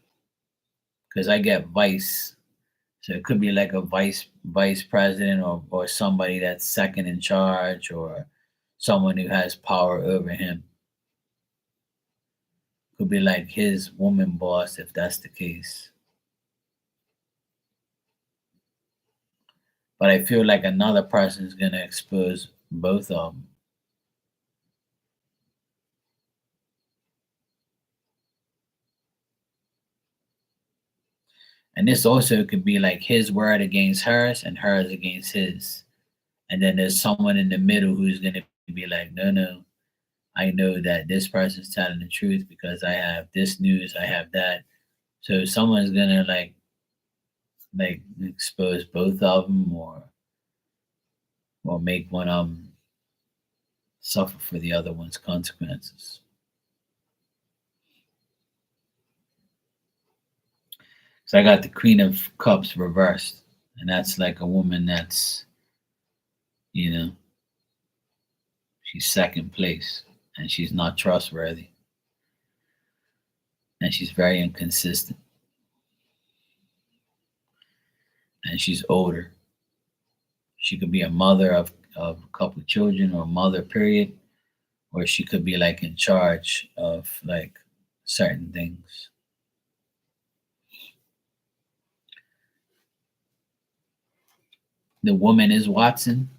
because I get vice. So it could be like a vice president, or somebody that's second in charge, or someone who has power over him. Could be like his woman boss if that's the case. But I feel like another person is gonna expose both of them. And this also could be like his word against hers and hers against his. And then there's someone in the middle who's gonna be like, no, no, I know that this person's telling the truth because I have this news, I have that. So someone's gonna like expose both of them, or make one of them suffer for the other one's consequences. So I got the Queen of Cups reversed, and that's like a woman that's, you know, she's second place, and she's not trustworthy, and she's very inconsistent, and she's older. She could be a mother of a couple of children, or a mother, period, or she could be like in charge of like certain things. The woman is Watson.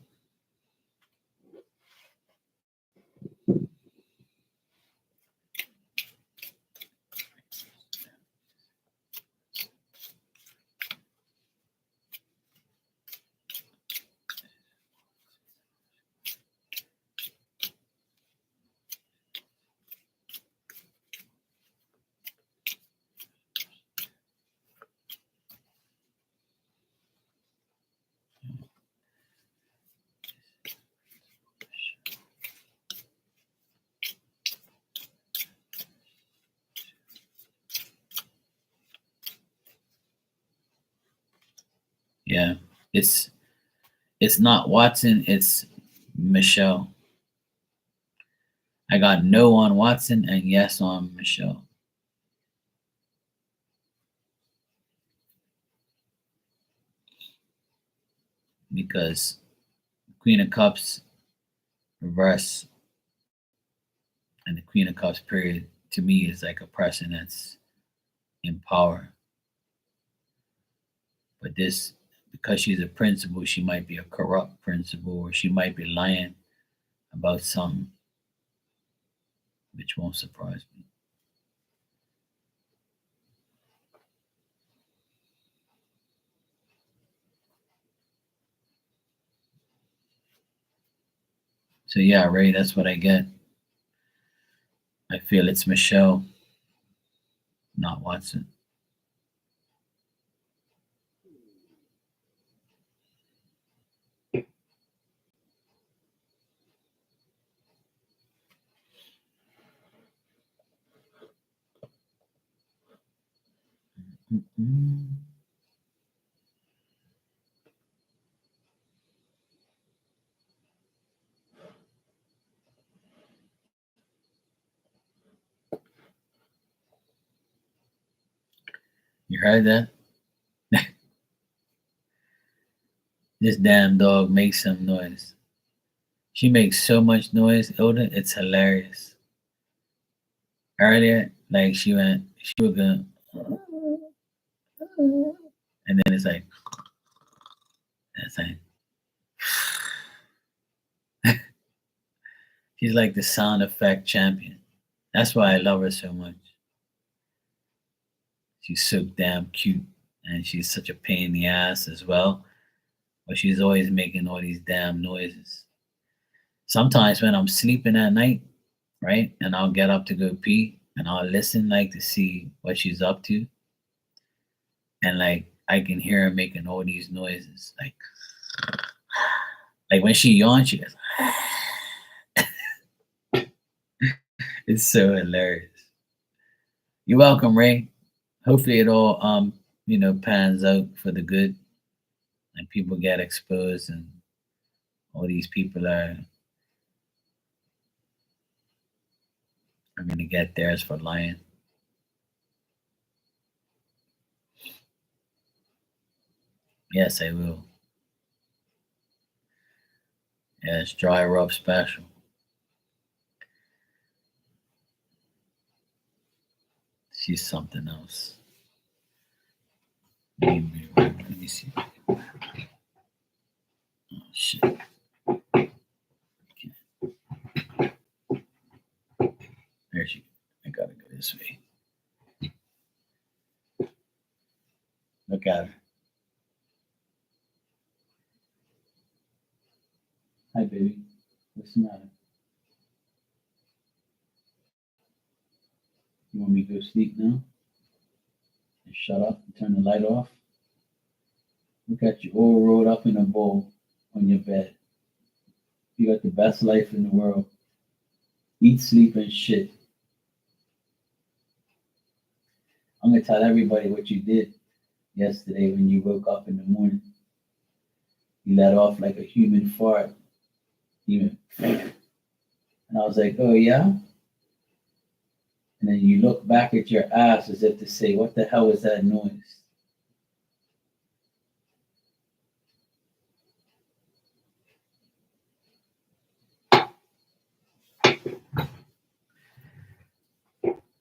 Yeah, it's it's not Watson, it's Michelle. I got no on Watson and yes on Michelle. Because Queen of Cups reverse and the Queen of Cups period to me is like a person that's in power. But this, because she's a principal, she might be a corrupt principal, or she might be lying about something, which won't surprise me. So yeah, Ray, that's what I get. I feel it's Michelle, not Watson. Mm-mm. You heard that? This damn dog makes some noise. She makes so much noise, Ilda, it's hilarious. Earlier, like she was going, and then it's like, that's like, she's like the sound effect champion. That's why I love her so much. She's so damn cute, and she's such a pain in the ass as well. But she's always making all these damn noises. Sometimes when I'm sleeping at night, right, and I'll get up to go pee, and I'll listen like to see what she's up to, and like I can hear her making all these noises, like when she yawns, she goes. It's so hilarious. You're welcome, Ray. Hopefully it all pans out for the good and people get exposed and all these people are gonna get theirs for lying. Yes, I will. Yeah, it's dry rub special. She's something else. Let me see. Oh shit. There she. I gotta go this way. Look at her. Hi, baby. What's the matter? You want me to go sleep now? And shut up and turn the light off? Look at you all rolled up in a bowl on your bed. You got the best life in the world. Eat, sleep, and shit. I'm gonna tell everybody what you did yesterday when you woke up in the morning. You let off like a human fart. You went, and I was like, oh yeah? And then you look back at your ass as if to say, what the hell was that noise?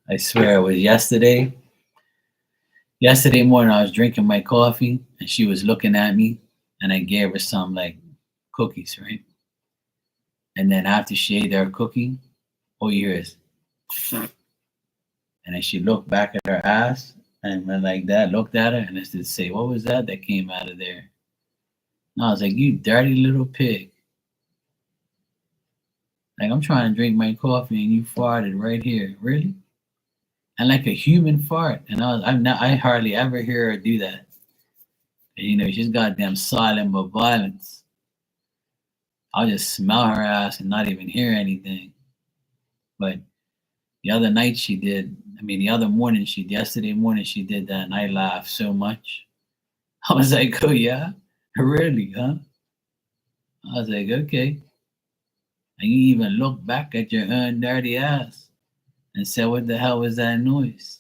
I swear it was yesterday. Yesterday morning, I was drinking my coffee and she was looking at me and I gave her some like cookies, right? And then after she ate her cookie, all you hear is, and then she looked back at her ass and went like that, looked at her and I said, say, what was that that came out of there? And I was like, you dirty little pig. Like I'm trying to drink my coffee and you farted right here. Really? And like a human fart. And I hardly ever hear her do that. And, she's goddamn silent but violence. I'll just smell her ass and not even hear anything. But the other night she did, the other morning yesterday morning she did that and I laughed so much. I was like, oh yeah? Really, huh? I was like, okay. And you even look back at your own dirty ass and said, what the hell was that noise?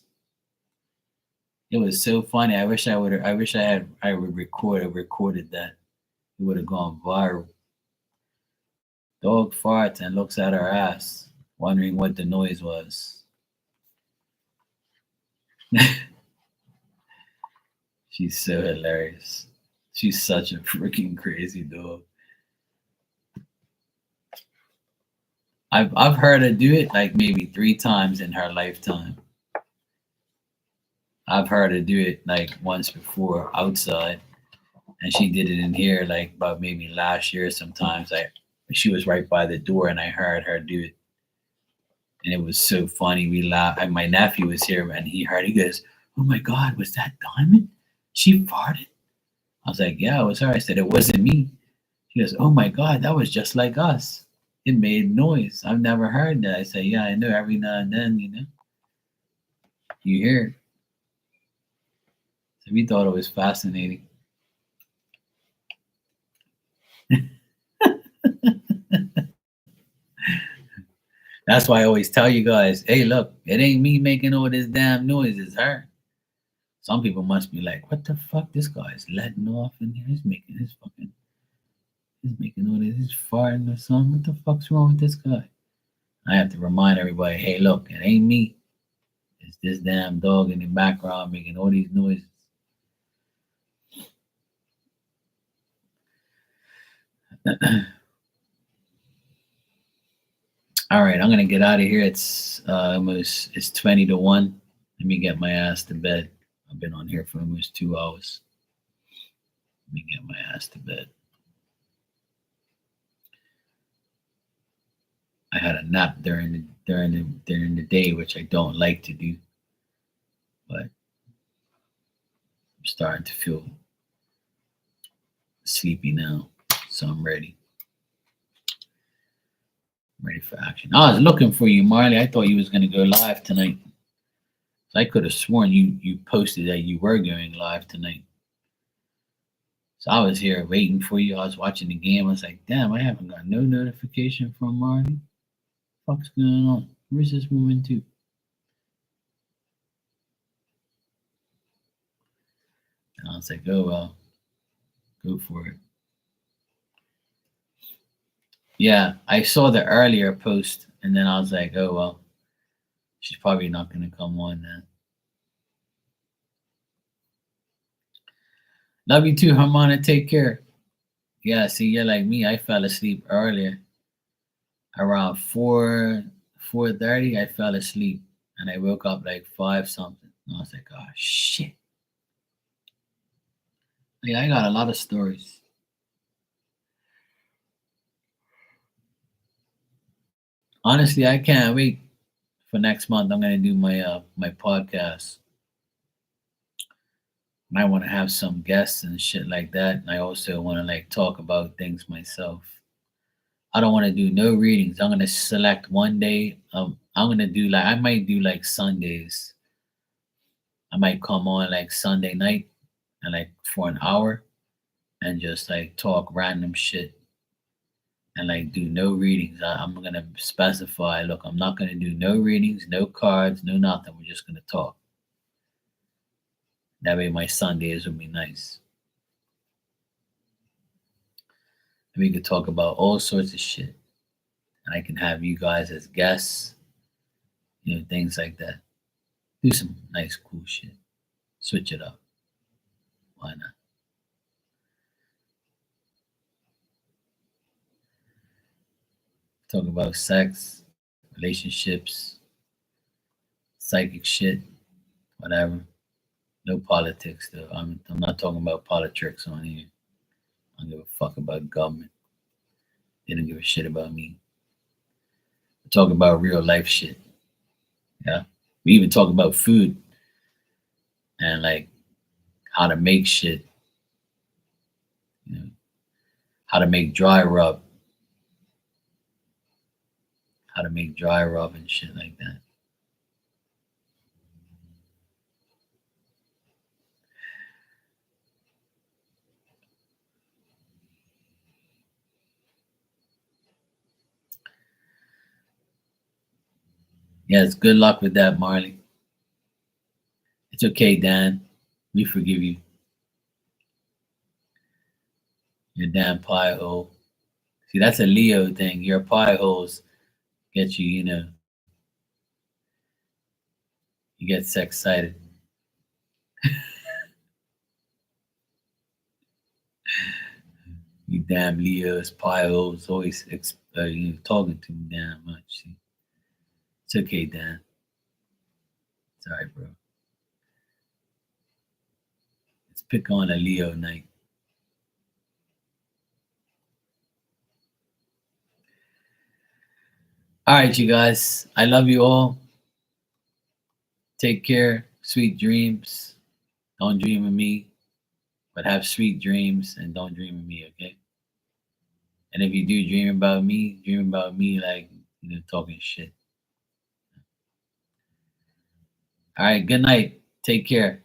It was so funny. I wish I would recorded that. It would have gone viral. Dog farts and looks at her ass, wondering what the noise was. She's so hilarious. She's such a freaking crazy dog. I've heard her do it like maybe 3 times in her lifetime. I've heard her do it like once before outside, and she did it in here like about maybe last year. Sometimes she was right by the door, and I heard her do it, and it was so funny. We laughed. And my nephew was here, and he heard. He goes, "Oh my God, was that Diamond? She farted." I was like, "Yeah, it was her." I said, "It wasn't me." He goes, "Oh my God, that was just like us. It made noise. I've never heard that." I said, "Yeah, I know. Every now and then, you hear it." So we thought it was fascinating. That's why I always tell you guys, hey, look, it ain't me making all this damn noise, it's her. Some people must be like, what the fuck? This guy's letting off in here. He's making all this, he's farting or something. What the fuck's wrong with this guy? I have to remind everybody, hey, look, it ain't me. It's this damn dog in the background making all these noises. All right, I'm gonna get out of here. It's 20 to 1. Let me get my ass to bed. I've been on here for almost 2 hours. Let me get my ass to bed. I had a nap during the day, which I don't like to do, but I'm starting to feel sleepy now, so I'm ready. Ready for action. I was looking for you, Marley. I thought you was gonna go live tonight. So I could have sworn you posted that you were going live tonight. So I was here waiting for you. I was watching the game. I was like, damn, I haven't got no notification from Marley. What's going on? Where's this woman to? And I was like, oh well, go for it. Yeah, I saw the earlier post and then I was like, oh well, she's probably not gonna come on then. Love you too, Harmona. Take care. Yeah, see, you're like me. I fell asleep earlier. Around 4:30, I fell asleep and I woke up like 5 something. And I was like, oh shit. Yeah, I got a lot of stories. Honestly, I can't wait for next month. I'm gonna do my podcast. I want to have some guests and shit like that. And I also want to like talk about things myself. I don't want to do no readings. I'm gonna select one day. I'm gonna do like I might do like Sundays. I might come on like Sunday night and like for an hour and just like talk random shit and like do no readings. I'm gonna specify. Look, I'm not gonna do no readings, no cards, no nothing. We're just gonna talk. That way, my Sundays will be nice. And we could talk about all sorts of shit. And I can have you guys as guests, things like that. Do some nice, cool shit. Switch it up. Why not? Talk about sex, relationships, psychic shit, whatever. No politics though. I'm not talking about politics on here. I don't give a fuck about government. They don't give a shit about me. We talk about real life shit. Yeah. We even talk about food and like how to make shit. You know, how to make dry rub. How to make dry rub and shit like that. Yes, good luck with that, Marley. It's okay, Dan. We forgive you. Your damn pie hole. See, that's a Leo thing. Your pie holes get you, you get so excited. You damn Leos, pie holes, always talking too damn much. See? It's okay, Dan. It's all right, bro. Let's pick on a Leo night. All right, you guys. I love you all. Take care. Sweet dreams. Don't dream of me, but have sweet dreams and don't dream of me, okay? And if you do dream about me like, talking shit. All right, good night. Take care.